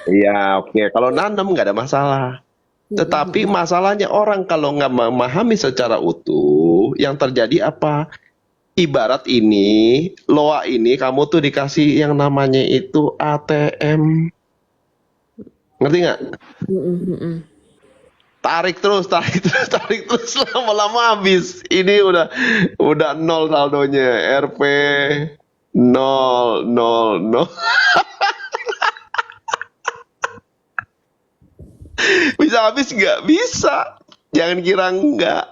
Iya, oke. Kalau nanam nggak ada masalah. Tetapi masalahnya orang kalau nggak memahami secara utuh, yang terjadi apa? Ibarat ini, loa ini kamu tuh dikasih yang namanya itu ATM. Ngerti nggak? Tarik terus, tarik terus, tarik terus, lama-lama habis. Ini udah nol saldonya. RP nol nol nol. Bisa habis nggak? Bisa. Jangan kira enggak.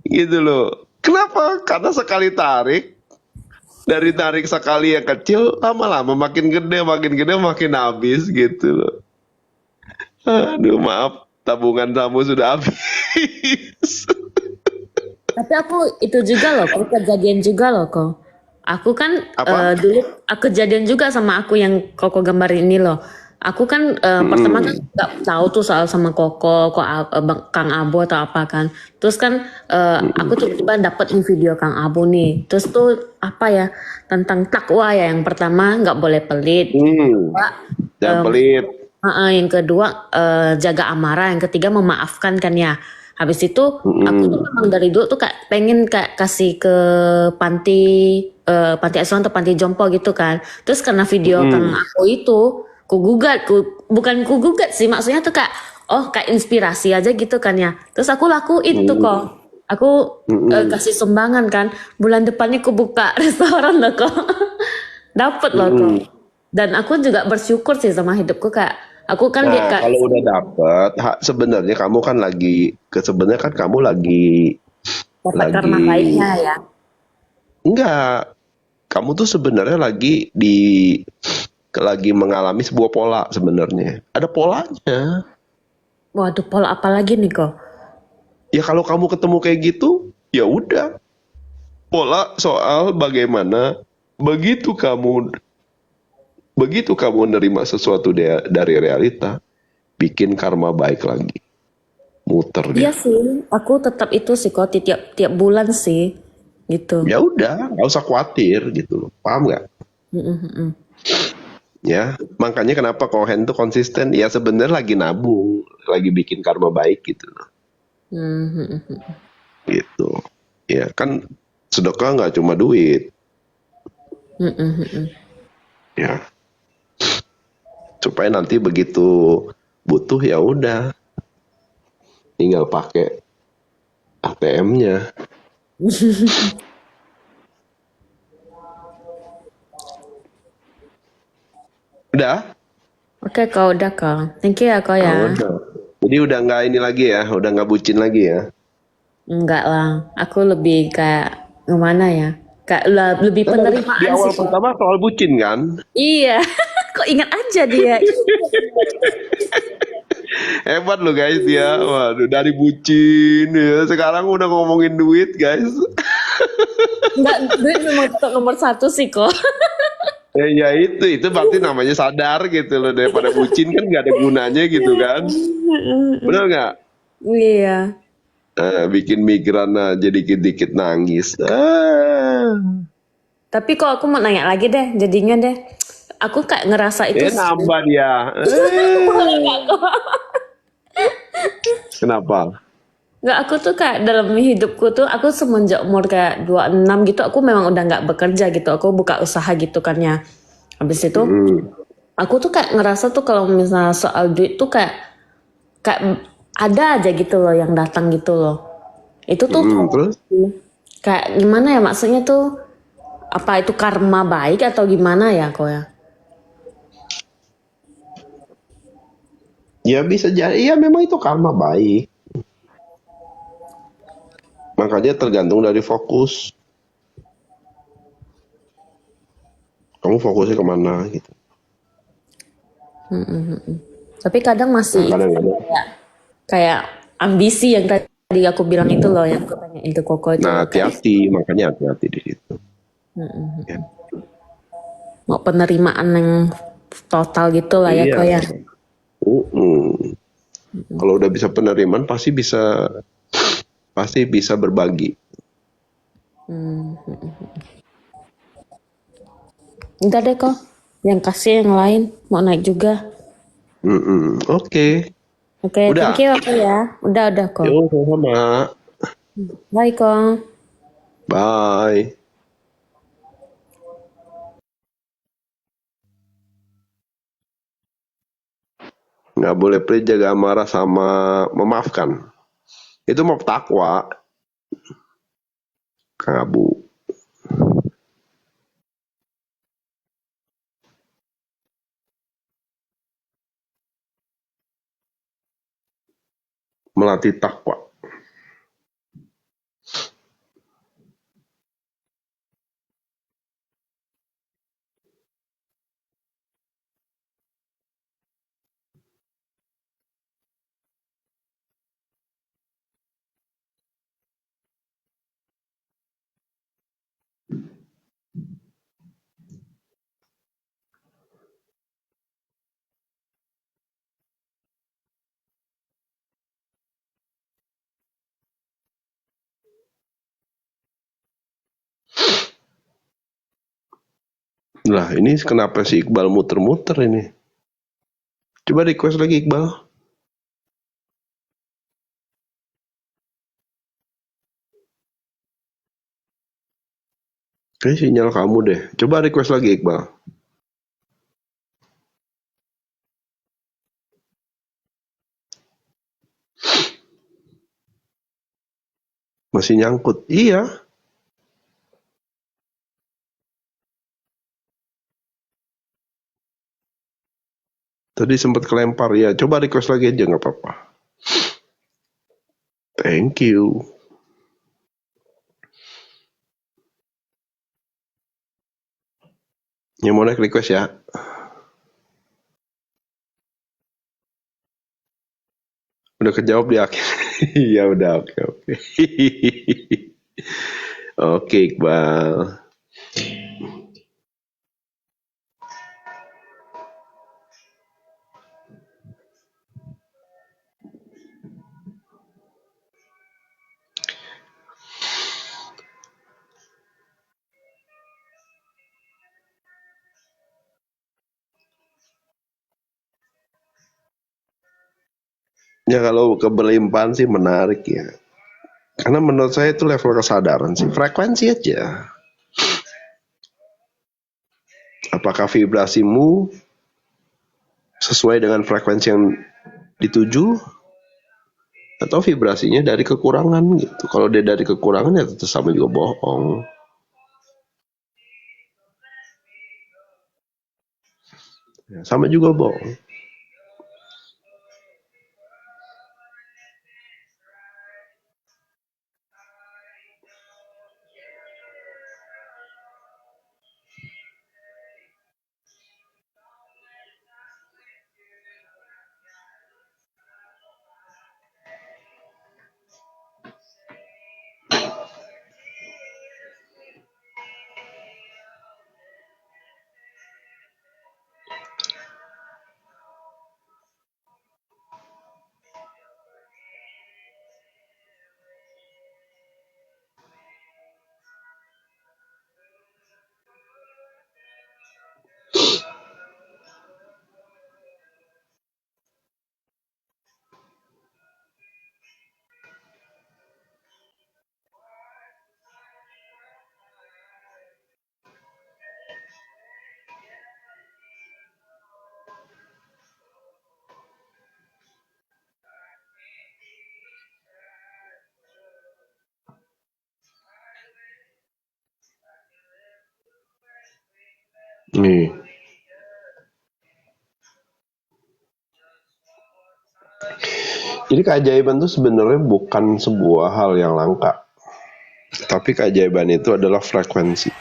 Gitu loh. Kenapa? Karena sekali tarik, dari tarik sekali yang kecil, lama-lama makin gede, makin habis gitu loh. Aduh, maaf. Tabungan kamu sudah habis. Tapi aku itu juga loh, kok kejadian juga loh kok. Aku kan Apa? dulu kejadian juga sama aku yang Koko gambar ini loh. Aku kan pertama kan nggak tahu tuh soal sama Koko, Kang Abo atau apa kan. Terus kan aku tiba-tiba dapet video Kang Abo nih. Terus tuh apa ya, tentang takwa ya. Yang pertama nggak boleh pelit. Kedua, Jangan em, pelit. yang kedua jaga amarah, yang ketiga memaafkan kan ya. Habis itu aku tuh memang dari dulu tuh kayak pengen kayak kasih ke panti panti asuhan atau panti jompo gitu kan. Terus karena video Kang aku itu bukan ku gugat sih, maksudnya tuh kayak kayak inspirasi aja gitu kan ya. Terus aku lakuin tuh kok. Aku kasih sumbangan kan. Bulan depannya aku buka restoran loh kok. Dapet loh kok. Dan aku juga bersyukur sih sama hidupku kak. Aku kan lihat Nah, kak, kalau udah dapet, sebenarnya kamu kan sebenarnya kan kamu dapat karma lagi, baiknya ya. enggak, kamu tuh sebenarnya lagi mengalami sebuah pola sebenarnya. Ada polanya. Waduh, pola apa lagi nih kok? Ya kalau kamu ketemu kayak gitu, ya udah. Pola soal bagaimana begitu kamu menerima sesuatu dari realita, bikin karma baik lagi. Muter Iya dia. sih, aku tetap itu sih kok tiap bulan sih, gitu. Ya udah, nggak usah khawatir gitu loh. Paham nggak? Ya, makanya kenapa Cohen tuh konsisten? Ya sebenarnya lagi nabung, lagi bikin karma baik gitu loh. Gitu. Ya kan sedekah nggak cuma duit. Ya, supaya nanti begitu butuh ya udah, tinggal pakai ATM-nya. Udah? Oke kak, udah kak. Thank you ya kak ya. Udah. Jadi udah nggak ini lagi ya, udah nggak bucin lagi ya. Enggak lah, aku lebih kayak gimana ya? Kayak lebih Kan di penerimaan awal sih kok. pertama soal bucin kan? Iya, kok ingat aja dia. Hebat loh guys dia. Waduh, dari bucin ya, sekarang udah ngomongin duit guys. Enggak, duit memang tetap nomor satu sih kok. Ya itu berarti namanya sadar gitu loh, daripada bucin kan nggak ada gunanya gitu kan. Benar nggak? Iya. Bikin migran aja dikit-dikit nangis. Tapi kok aku mau nanya lagi deh, jadinya deh. Aku kayak ngerasa itu Nambah dia. Kenapa? nggak, aku tuh kayak dalam hidupku tuh aku semenjak umur kayak 26 gitu aku memang udah nggak bekerja gitu, aku buka usaha gitu kan ya. Habis itu aku tuh kayak ngerasa tuh kalau misalnya soal duit tuh kayak ada aja gitu loh yang datang gitu loh. Itu tuh Terus? kayak gimana ya, maksudnya tuh apa itu karma baik atau gimana ya kok ya? Ya bisa jadi, ya memang itu karma baik. Makanya tergantung dari fokus. Kamu fokusnya kemana gitu. Tapi kadang masih Nah, kadang-kadang. kayak ambisi yang tadi aku bilang itu loh, yang aku tanya itu Koko itu Nah, loh, kayak hati-hati, makanya hati-hati di situ. Ya. mau penerimaan yang total gitu lah ya Iya. kok ya. Kalau udah bisa penerimaan pasti bisa berbagi. Udah deh kok. Yang kasih yang lain mau naik juga. Oke. Oke, Udah. thank you aku ya. Udah kok. Yo, sama. Bye kok. Bye. Nggak boleh pelit, jaga amarah, sama memaafkan. Itu mau takwa, Kang Abu. Melatih takwa. Lah, ini kenapa si Iqbal muter-muter ini? Coba request lagi, Iqbal. Kayaknya sinyal kamu deh. Coba request lagi, Iqbal. Masih nyangkut. Iya. Tadi sempat kelempar. Ya, coba request lagi aja, nggak apa-apa. Thank you. Yang mau naik request ya. Udah kejawab di akhir. Iya, udah. Oke. Oke, Iqbal. Ya, kalau keberlimpahan sih menarik ya. Karena menurut saya itu level kesadaran sih. Frekuensi aja. Apakah vibrasimu sesuai dengan frekuensi yang dituju, atau vibrasinya dari kekurangan gitu. Kalau dia dari kekurangan ya tetap sama juga bohong. Ya, sama juga bohong. Nih. Jadi keajaiban itu sebenarnya bukan sebuah hal yang langka. Tapi keajaiban itu adalah frekuensi.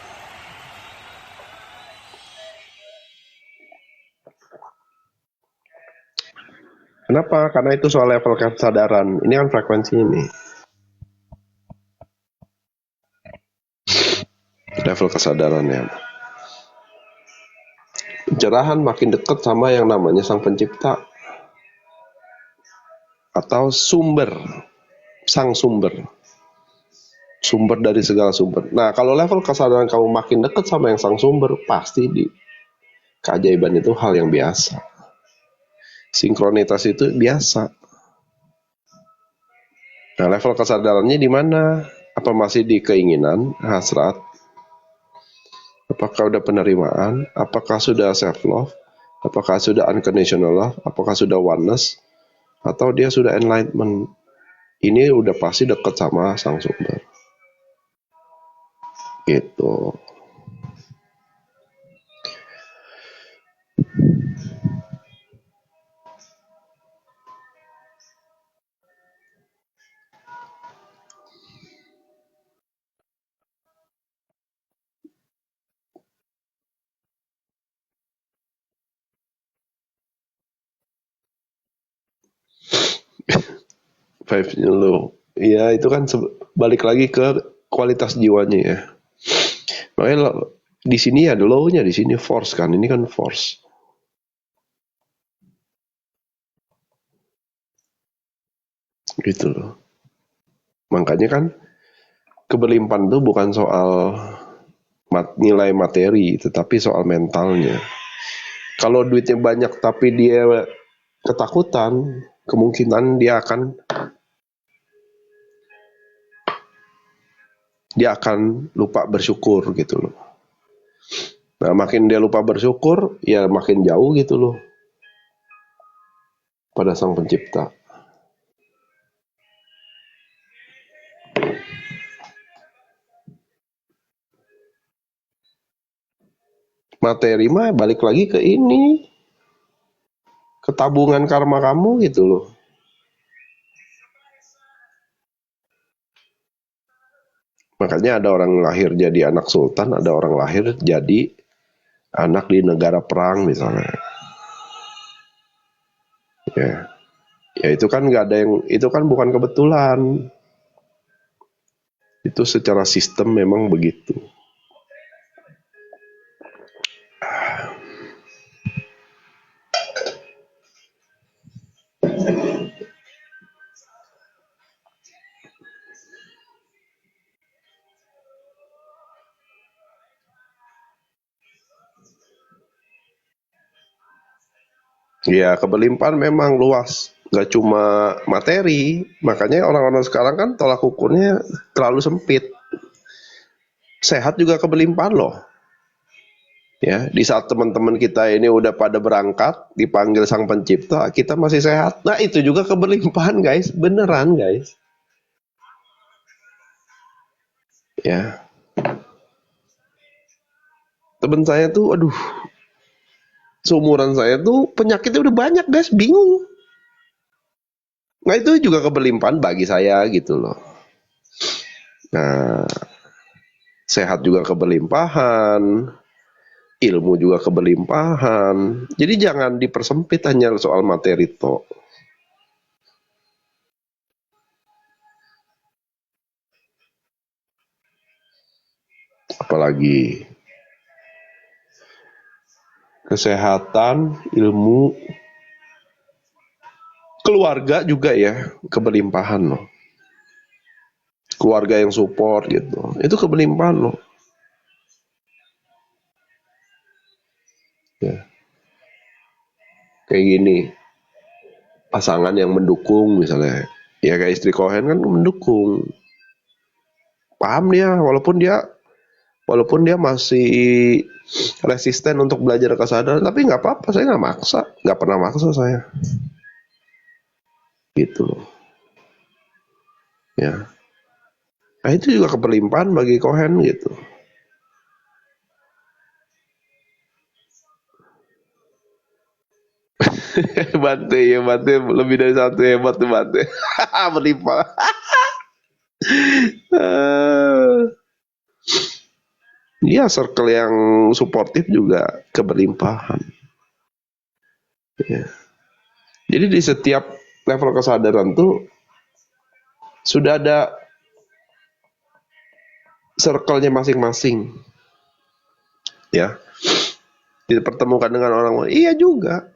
Kenapa? Karena itu soal level kesadaran. Ini kan frekuensi ini. Level kesadarannya. Pencerahan makin dekat sama yang namanya sang pencipta. Atau sumber. Sang sumber. sumber dari segala sumber. Nah, kalau level kesadaran kamu makin dekat sama yang sang sumber, pasti di keajaiban itu hal yang biasa. Sinkronitas itu biasa. Nah, level kesadarannya di mana? Apa masih di keinginan, hasrat? Apakah udah penerimaan? Apakah sudah self love? Apakah sudah unconditional love? Apakah sudah oneness? Atau dia sudah enlightenment? Ini udah pasti dekat sama sang sumber. Gitu. Vibes-nya low. Iya, itu kan balik lagi ke kualitas jiwanya ya. Makanya di sini ya low-nya, di sini force kan. Ini kan force. Gitu loh. Makanya kan keberlimpahan itu bukan soal nilai materi, tetapi soal mentalnya. Kalau duitnya banyak tapi dia ketakutan, kemungkinan dia akan lupa bersyukur gitu loh. Nah, makin dia lupa bersyukur, ya makin jauh gitu loh pada sang pencipta. Materi mah balik lagi ke ini, ke tabungan karma kamu gitu loh. Makanya ada orang lahir jadi anak sultan, ada orang lahir jadi anak di negara perang misalnya. Ya itu kan nggak ada yang, itu kan bukan kebetulan. Itu secara sistem memang begitu. Ya, keberlimpahan memang luas, nggak cuma materi. Makanya orang-orang sekarang kan tolak ukurnya terlalu sempit. Sehat juga keberlimpahan loh. Ya, di saat teman-teman kita ini udah pada berangkat, dipanggil sang pencipta, kita masih sehat. Nah, itu juga keberlimpahan, guys. Beneran, guys. Ya. Temen saya tuh, aduh, seumuran saya tuh penyakitnya udah banyak, guys. Bingung. Nah, itu juga keberlimpahan bagi saya gitu loh. Nah, sehat juga keberlimpahan, ilmu juga keberlimpahan. Jadi jangan dipersempit hanya soal materi toh. Apalagi kesehatan, ilmu, keluarga juga ya keberlimpahan loh. Keluarga yang support gitu, itu keberlimpahan loh. Ya. Kayak gini, pasangan yang mendukung misalnya, ya kayak istri Cohen kan mendukung, paham dia, walaupun dia masih resisten untuk belajar kesadaran, tapi nggak apa-apa, saya nggak maksa, nggak pernah maksa saya, gitu loh, ya. Nah itu juga keberlimpahan bagi Cohen gitu. Bante ya, Bante lebih dari satu hebat tuh Bante. Berlimpah. Iya, circle yang suportif juga keberlimpahan. Ya. Jadi di setiap level kesadaran tuh sudah ada circle-nya masing-masing. Ya. Dipertemukan dengan orang lain, iya juga.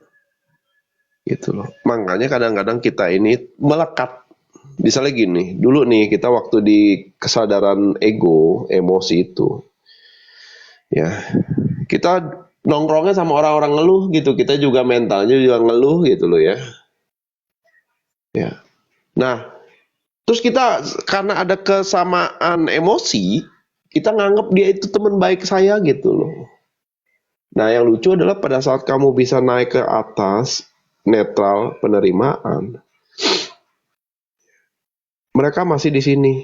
Gitu loh. Makanya kadang-kadang kita ini melekat. Misalnya gini, dulu nih kita waktu di kesadaran ego, emosi itu, ya kita nongkrongnya sama orang-orang ngeluh gitu, kita juga mentalnya juga ngeluh gitu loh ya. Ya. Nah, terus kita karena ada kesamaan emosi, kita nganggap dia itu teman baik saya gitu loh. Nah, yang lucu adalah pada saat kamu bisa naik ke atas, netral, penerimaan, mereka masih di sini.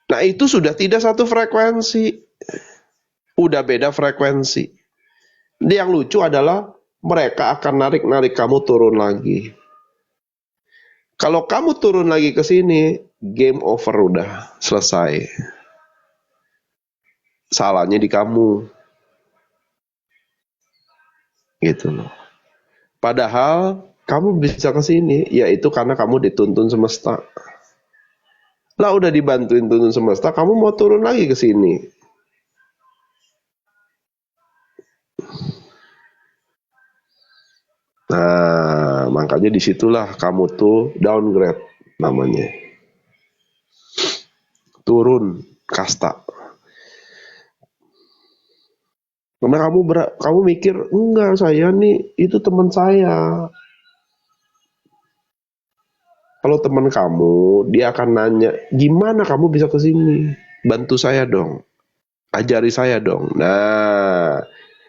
Nah, itu sudah tidak satu frekuensi, udah beda frekuensi. Yang lucu adalah mereka akan narik-narik kamu turun lagi. Kalau kamu turun lagi ke sini, game over udah selesai. Salahnya di kamu, gitu loh. Padahal kamu bisa ke sini, yaitu karena kamu dituntun semesta. Lah udah dibantuin tuntun semesta, kamu mau turun lagi ke sini. Nah, makanya disitulah kamu tuh downgrade namanya. Turun kasta. Karena kamu mikir, enggak, saya nih itu teman saya. Kalau teman kamu, dia akan nanya, gimana kamu bisa ke sini? Bantu saya dong, ajari saya dong. Nah,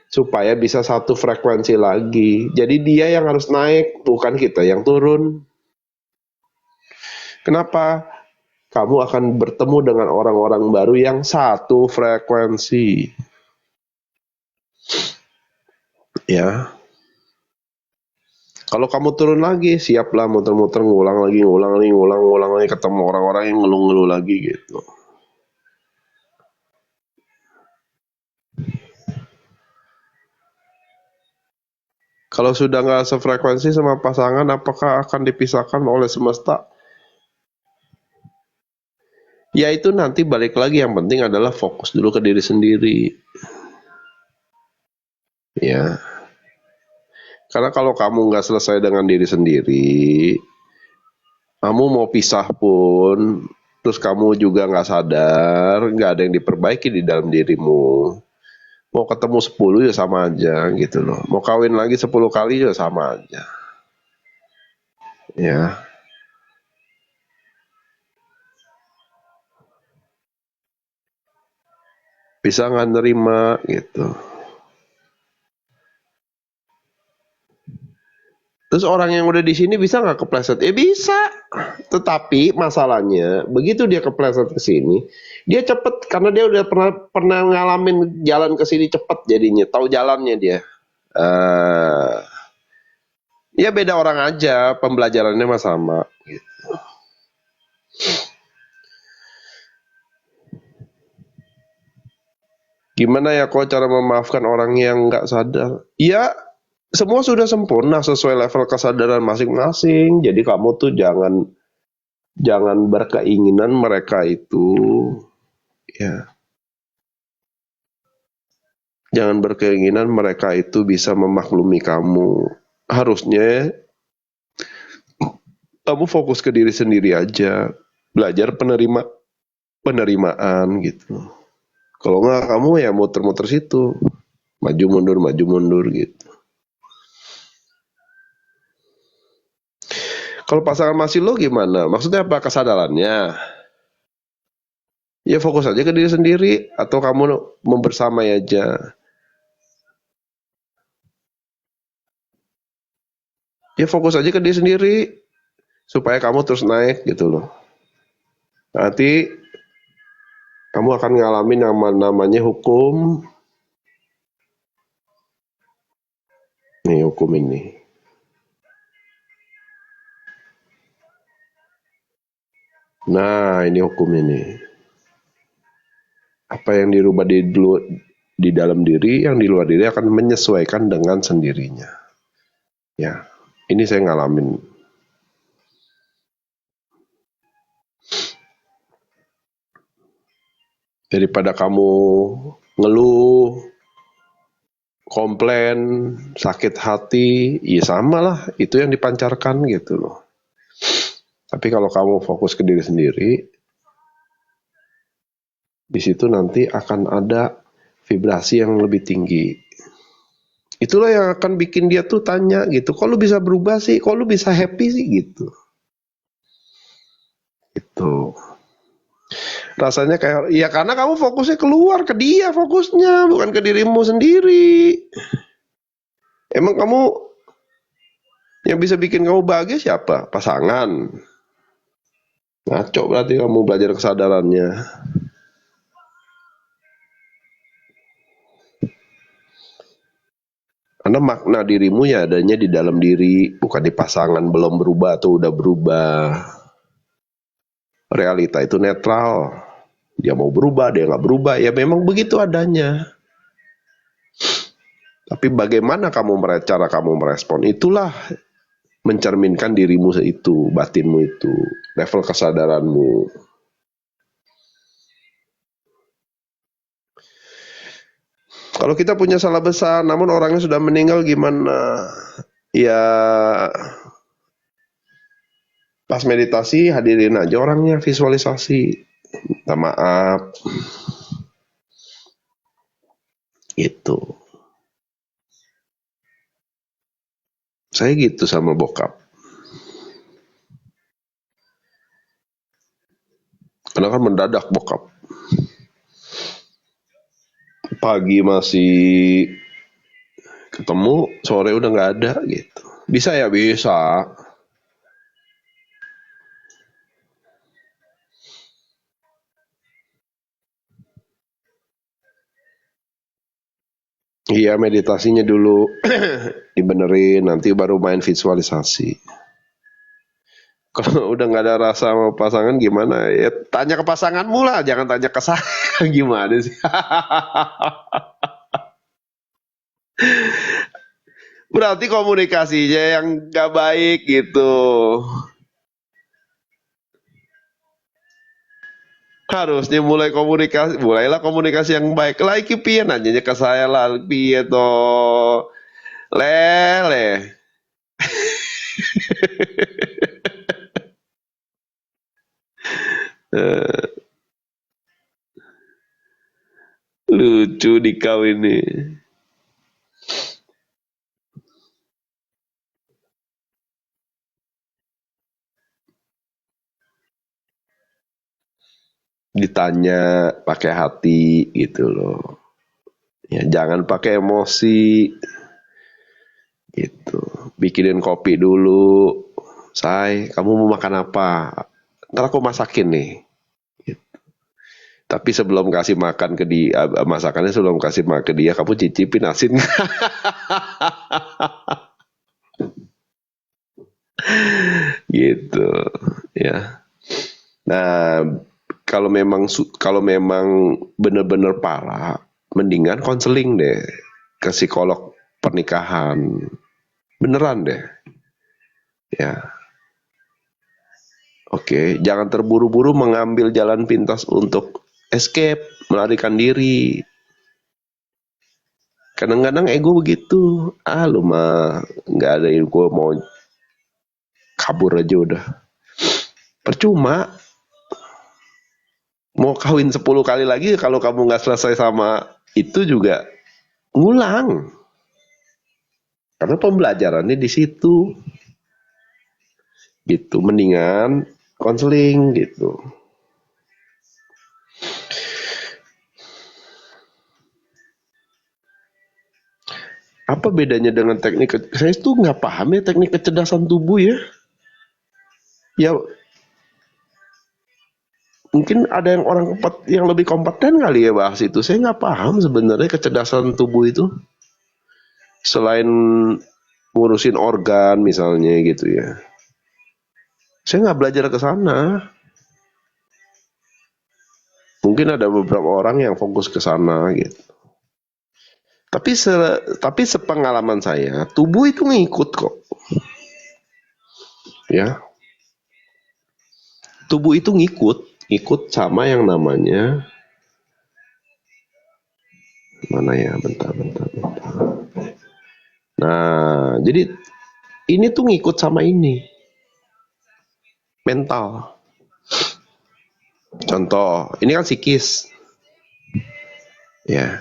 supaya bisa satu frekuensi lagi. Jadi dia yang harus naik, bukan kita yang turun. Kenapa? Kamu akan bertemu dengan orang-orang baru yang satu frekuensi. Ya. Kalau kamu turun lagi, siaplah muter-muter, ngulang lagi, ketemu orang-orang yang ngeluh-ngeluh lagi gitu. Kalau sudah nggak sefrekuensi sama pasangan, apakah akan dipisahkan oleh semesta? Ya itu nanti balik lagi, yang penting adalah fokus dulu ke diri sendiri. Ya, karena kalau kamu nggak selesai dengan diri sendiri, kamu mau pisah pun, terus kamu juga nggak sadar, nggak ada yang diperbaiki di dalam dirimu. Mau ketemu 10 ya sama aja gitu loh. Mau kawin lagi 10 kali juga sama aja. Ya, bisa nggak nerima gitu. Terus orang yang udah di sini bisa nggak kepleset? Bisa. Tetapi masalahnya begitu dia kepleset ke sini, dia cepet karena dia udah pernah ngalamin jalan ke sini cepet jadinya, tahu jalannya dia. Ya beda orang aja, pembelajarannya mah sama. Gimana ya kok cara memaafkan orang yang nggak sadar? Ya semua sudah sempurna sesuai level kesadaran masing-masing. Jadi kamu tuh jangan berkeinginan mereka itu, ya, jangan berkeinginan mereka itu bisa memaklumi kamu. Harusnya kamu fokus ke diri sendiri aja, belajar penerimaan gitu. Kalau nggak kamu ya muter-muter situ, maju mundur gitu. Kalau pasangan masih lo gimana? Maksudnya apa kesadarannya? Ya fokus aja ke diri sendiri, atau kamu membersamai aja. Ya fokus aja ke diri sendiri supaya kamu terus naik gitu loh. Nanti kamu akan ngalamin namanya hukum. Nih hukum ini. Nah, ini hukum ini. Apa yang dirubah di dalam diri, yang di luar diri akan menyesuaikan dengan sendirinya. Ya, ini saya ngalamin. Daripada kamu ngeluh, komplain, sakit hati, ya sama lah, itu yang dipancarkan gitu loh. Tapi kalau kamu fokus ke diri sendiri, di situ nanti akan ada vibrasi yang lebih tinggi. Itulah yang akan bikin dia tuh tanya gitu, kok lu bisa berubah sih, kok lu bisa happy sih gitu. Itu rasanya kayak, ya karena kamu fokusnya keluar ke dia, fokusnya bukan ke dirimu sendiri. Emang kamu yang bisa bikin kamu bahagia siapa? Pasangan. Ngaco berarti kamu belajar kesadarannya. Karena makna dirimu ya adanya di dalam diri, bukan di pasangan belum berubah atau udah berubah. Realita itu netral. Dia mau berubah, dia nggak berubah, ya memang begitu adanya. Tapi bagaimana cara kamu merespon, itulah mencerminkan dirimu itu, batinmu itu, level kesadaranmu. Kalau kita punya salah besar, namun orangnya sudah meninggal gimana? Ya, pas meditasi hadirin aja orangnya, visualisasi. Minta maaf. Gitu. Saya gitu sama bokap. Karena kan mendadak bokap. Pagi masih ketemu, sore udah nggak ada gitu. Bisa ya? Bisa. Iya, meditasinya dulu dibenerin, nanti baru main visualisasi. Kalau udah nggak ada rasa sama pasangan gimana? Ya tanya ke pasanganmu lah, jangan tanya ke saya. Gimana sih? Berarti komunikasinya yang nggak baik gitu. Harusnya mulailah komunikasi yang baik. Lah iki piye nanyanya ke saya lah, piye to? Lele. Lucu di kau ini. Ditanya pakai hati gitu loh. Ya jangan pakai emosi. Gitu. Bikinin kopi dulu. Say, kamu mau makan apa? Ntar aku masakin nih. Gitu. Tapi sebelum kasih makan ke dia, masakannya sebelum kasih makan ke dia, kamu cicipin asin. Gitu, ya. Nah, kalau memang benar-benar parah, mendingan konseling deh ke psikolog pernikahan. Beneran deh. Ya. Oke, jangan terburu-buru mengambil jalan pintas untuk escape, melarikan diri. Kadang-kadang ego begitu. Lu mah nggak ada yang gue mau kabur aja udah. Percuma. Mau kawin 10 kali lagi kalau kamu nggak selesai sama itu juga ngulang. Karena pembelajarannya di situ. Gitu, mendingan konseling gitu. Apa bedanya dengan teknik? Saya tuh nggak paham ya teknik kecerdasan tubuh ya. Ya mungkin ada orang yang lebih kompeten kali ya bahas itu. Saya nggak paham sebenarnya kecerdasan tubuh itu. Selain ngurusin organ misalnya gitu ya. Saya nggak belajar ke sana. Mungkin ada beberapa orang yang fokus ke sana gitu. Tapi sepengalaman saya, tubuh itu ngikut kok. Ya. Tubuh itu ngikut sama yang namanya mana ya, bentar. Nah, jadi ini tuh ngikut sama ini, mental. Contoh, ini kan psikis, ya.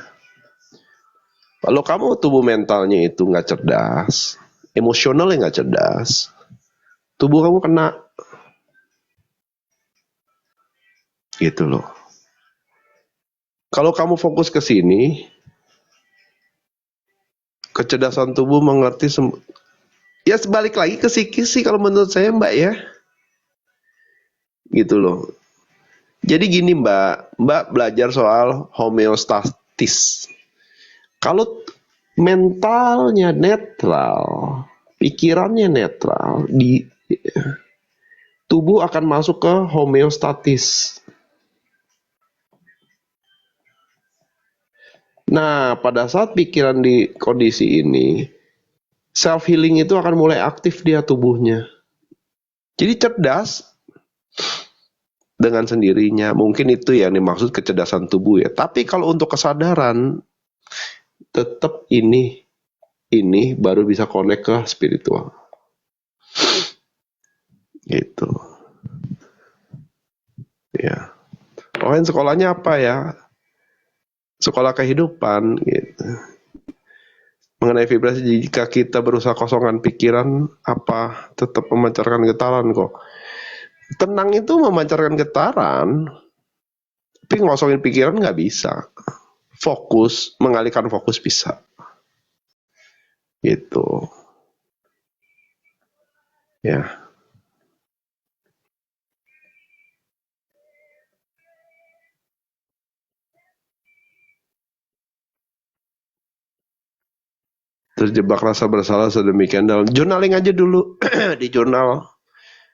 Kalau kamu tubuh mentalnya itu nggak cerdas, emosionalnya nggak cerdas, tubuh kamu kena, gitu loh. Kalau kamu fokus ke sini, kecerdasan tubuh mengerti ya sebalik lagi ke psikis sih kalau menurut saya Mbak ya, gitu loh. Jadi gini Mbak belajar soal homeostatis. Kalau mentalnya netral, pikirannya netral, di tubuh akan masuk ke homeostatis. Nah, pada saat pikiran di kondisi ini, self healing itu akan mulai aktif dia tubuhnya. Jadi cerdas dengan sendirinya. Mungkin itu yang dimaksud kecerdasan tubuh ya. Tapi kalau untuk kesadaran, tetap ini baru bisa connect ke spiritual. Gitu. Ya. Pokoknya sekolahnya apa ya? Sekolah kehidupan gitu. Mengenai vibrasi, jika kita berusaha kosongkan pikiran, apa tetap memancarkan getaran kok. Tenang itu memancarkan getaran, tapi ngosongin pikiran nggak bisa. Fokus, mengalihkan fokus bisa. Gitu. Ya. Terjebak rasa bersalah sedemikian dalam. Journaling aja dulu di jurnal.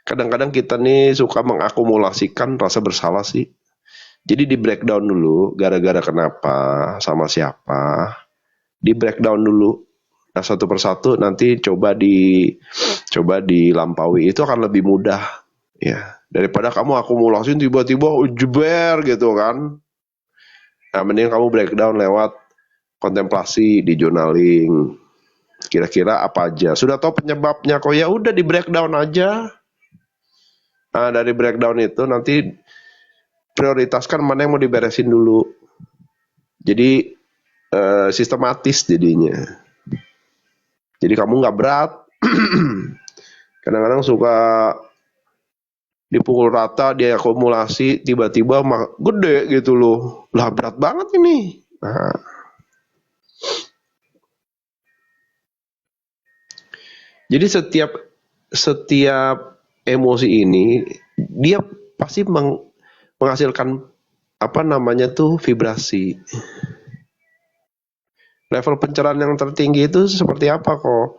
Kadang-kadang kita nih suka mengakumulasikan rasa bersalah sih. Jadi di breakdown dulu, gara-gara kenapa, sama siapa. Di breakdown dulu. Nah, satu persatu nanti coba dilampaui. Itu akan lebih mudah ya. Daripada kamu akumulasiin tiba-tiba jeber gitu kan. Nah, mending kamu breakdown lewat kontemplasi di journaling. Kira-kira apa aja? Sudah tahu penyebabnya kok, ya udah di breakdown aja. Nah, dari breakdown itu nanti prioritaskan mana yang mau diberesin dulu. Jadi sistematis jadinya. Jadi kamu nggak berat. Kadang-kadang suka dipukul rata, dia akumulasi, tiba-tiba gede gitu loh. Lah berat banget ini. Nah, jadi setiap emosi ini dia pasti menghasilkan apa namanya tuh vibrasi. Level pencerahan yang tertinggi itu seperti apa kok?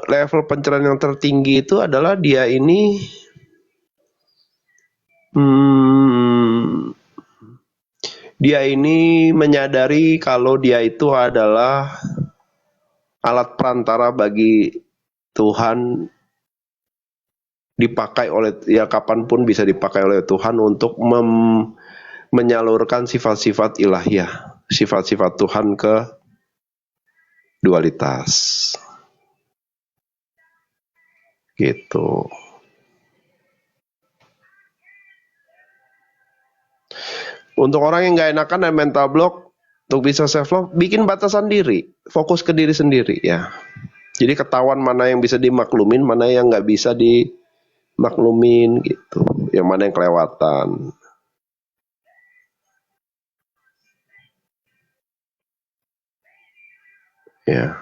Level pencerahan yang tertinggi itu adalah dia ini dia ini menyadari kalau dia itu adalah alat perantara bagi Tuhan, dipakai oleh ya kapanpun bisa dipakai oleh Tuhan untuk menyalurkan sifat-sifat ilahiyah, sifat-sifat Tuhan ke dualitas. Gitu. Untuk orang yang nggak enakan dan mental block, untuk bisa self love, bikin batasan diri, fokus ke diri sendiri ya. Jadi ketahuan mana yang bisa dimaklumin, mana yang nggak bisa dimaklumin gitu. Yang mana yang kelewatan. Ya.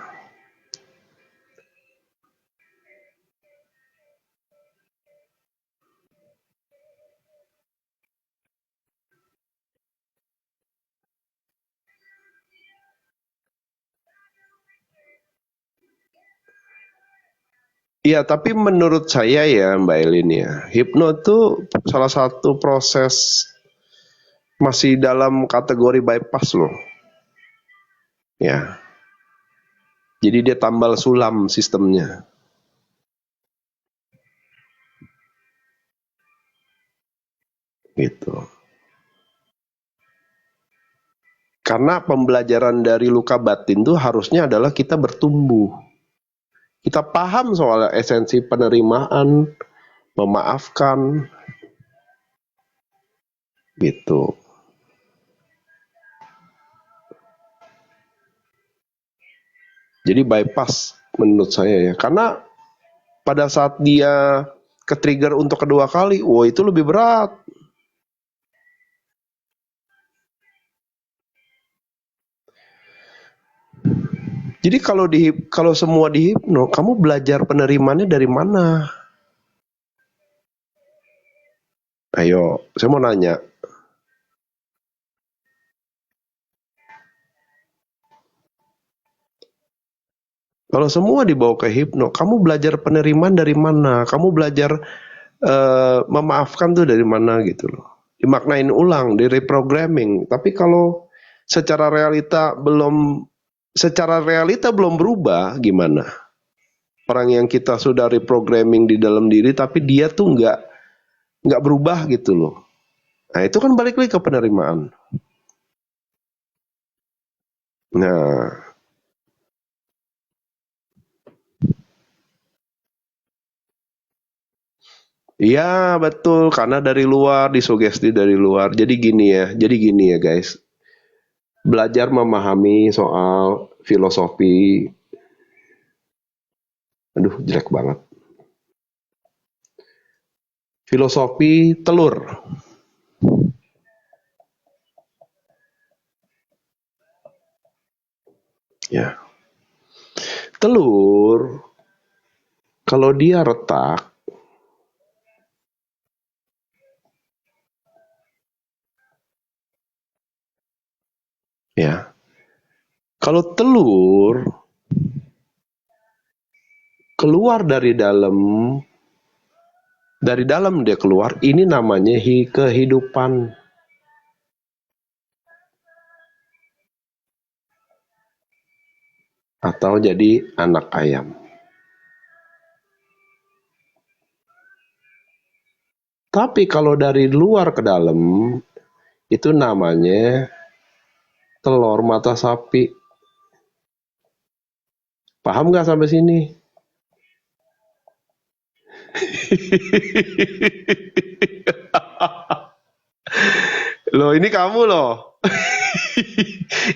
Iya, tapi menurut saya ya Mbak Elin ya, hipno itu salah satu proses masih dalam kategori bypass loh. Ya. Jadi dia tambal sulam sistemnya. Gitu. Karena pembelajaran dari luka batin tuh harusnya adalah kita bertumbuh. Kita paham soal esensi penerimaan, memaafkan, gitu. Jadi bypass menurut saya ya. Karena pada saat dia ke-trigger untuk kedua kali, wah itu lebih berat. Jadi kalau semua di hipno, kamu belajar penerimaannya dari mana? Ayo, saya mau nanya. Kalau semua dibawa ke hipno, kamu belajar penerimaan dari mana? Kamu belajar memaafkan tuh dari mana gitu loh. Dimaknain ulang, di reprogramming. Tapi kalau secara realita belum berubah, gimana? Orang yang kita sudah reprogramming di dalam diri, tapi dia tuh nggak berubah gitu loh. Nah itu kan balik lagi ke penerimaan. Nah, iya betul, karena dari luar, disugesti dari luar. Jadi gini ya guys. Belajar memahami soal filosofi. Aduh, jelek banget. Filosofi telur. Ya. Telur, kalau dia retak, ya. Kalau telur keluar dari dalam dia keluar, ini namanya kehidupan. Atau jadi anak ayam. Tapi kalau dari luar ke dalam, itu namanya telur mata sapi. Paham nggak sampai sini? Loh, ini kamu loh.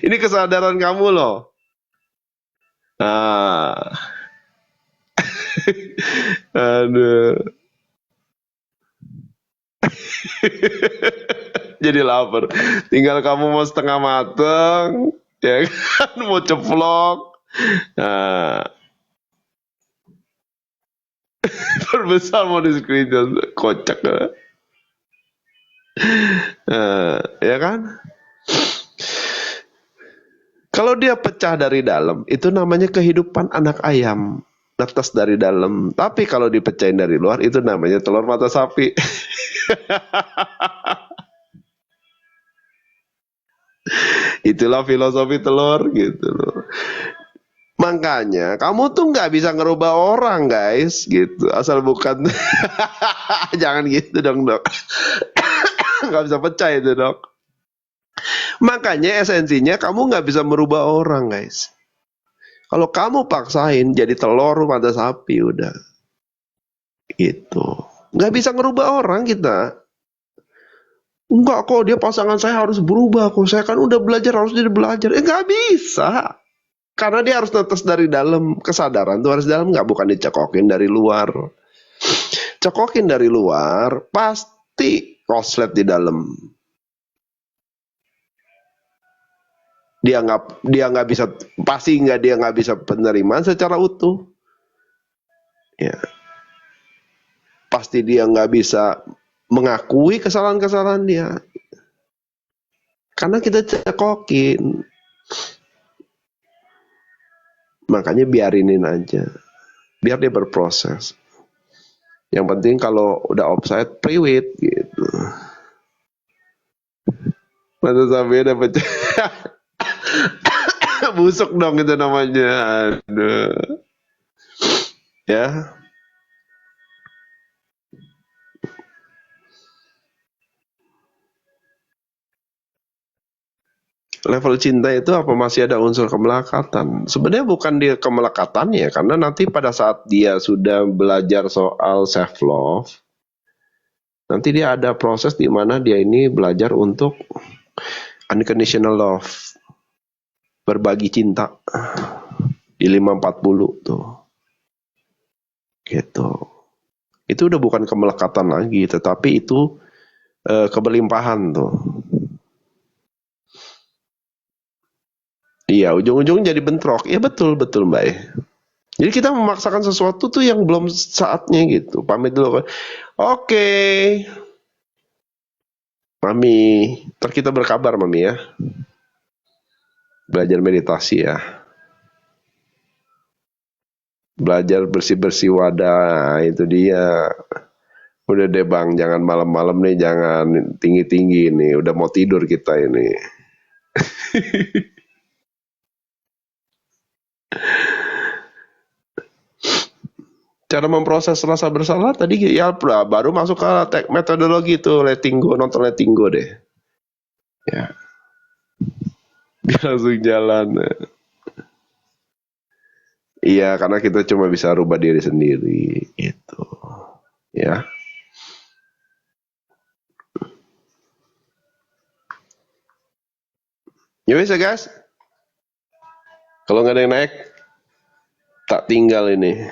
Ini kesadaran kamu loh. Ah, aduh. Jadi lapar. Tinggal kamu mau setengah mateng, ya kan? Mau ceplok. Nah, perbesar mau di screenshot, kocak. Ya kan? Kalau dia pecah dari dalam, itu namanya kehidupan anak ayam. Netes dari dalam. Tapi kalau dipecahin dari luar, itu namanya telur mata sapi. Itulah filosofi telur gitu loh. Makanya kamu tuh nggak bisa ngerubah orang guys gitu. Asal bukan. Jangan gitu dong dok. Nggak bisa pecah itu dok. Makanya esensinya kamu nggak bisa merubah orang guys. Kalau kamu paksain jadi telur mata sapi udah. Gitu. Nggak bisa ngerubah orang kita. Enggak kok, dia pasangan saya harus berubah kok. Saya kan udah belajar, harus jadi belajar. Nggak bisa. Karena dia harus netes dari dalam. Kesadaran tuh harus dalam, nggak, bukan dicekokin dari luar. Cekokin dari luar, pasti koslet di dalam. Dia nggak bisa, pasti dia nggak bisa penerimaan secara utuh. Ya. Pasti dia nggak bisa mengakui kesalahan-kesalahan dia. Karena kita cekokin. Makanya biarinin aja. Biar dia berproses. Yang penting kalau udah offside, priwit gitu. Masa sampai dapat busuk dong itu namanya. Aduh. Ya. level cinta itu apa masih ada unsur kemelekatan? Sebenarnya bukan dia kemelekatannya, karena nanti pada saat dia sudah belajar soal self love, nanti dia ada proses di mana dia ini belajar untuk unconditional love, berbagi cinta di 540 tuh. Gitu. Itu udah bukan kemelekatan lagi, tetapi itu keberlimpahan tuh. Iya, ujung-ujungnya jadi bentrok. Iya betul Mbak. Jadi kita memaksakan sesuatu tuh yang belum saatnya gitu. Pamit dulu. Oke. Mami, ntar kita berkabar Mami ya. Belajar meditasi ya. Belajar bersih-bersih wadah, itu dia. Udah deh Bang, jangan malam-malam nih, jangan tinggi-tinggi nih. Udah mau tidur kita ini. Cara memproses rasa bersalah tadi ya baru masuk ke metodologi itu letting go, nonton letting go deh. Ya. Biar langsung jalan. Iya, karena kita cuma bisa rubah diri sendiri itu. Ya. Ya wis ya guys. Kalau nggak ada yang naik, tak tinggal ini.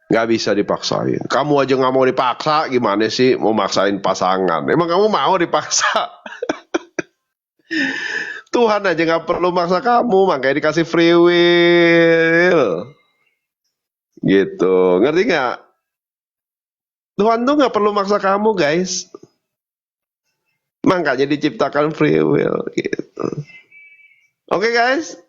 Nggak bisa dipaksain. Kamu aja nggak mau dipaksa, gimana sih mau maksain pasangan? Emang kamu mau dipaksa? Tuhan aja nggak perlu maksa kamu, makanya dikasih free will. Gitu, ngerti nggak? Tuhan tuh nggak perlu maksa kamu guys. Makanya diciptakan free will. Gitu. Oke guys.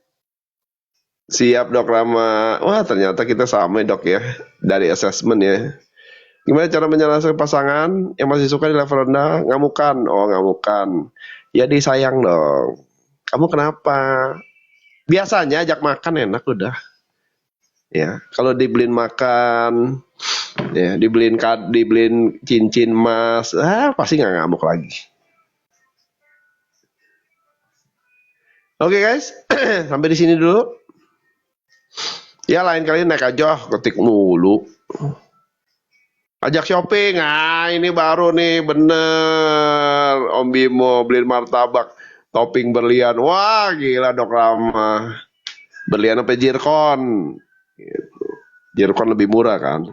Siap Dok Rama. Wah ternyata kita sama Dok ya. Dari assessment ya. Gimana cara menyelesaikan pasangan yang masih suka di level rendah? Ngamukan. Oh ngamukan. Ya disayang dong. Kamu kenapa? Biasanya ajak makan enak udah. Ya, kalau dibeliin makan, ya dibeliin cincin emas, pasti nggak ngamuk lagi. Oke guys, sampai di sini dulu. Ya lain kali naik aja, ketik mulu. Ajak shopping, ini baru nih bener. Om Bimo beliin martabak topping berlian. Wah gila Dok Rama. Berlian apa zircon? Gitu. Zircon lebih murah kan.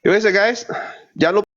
Yowes ya guys, jangan lupa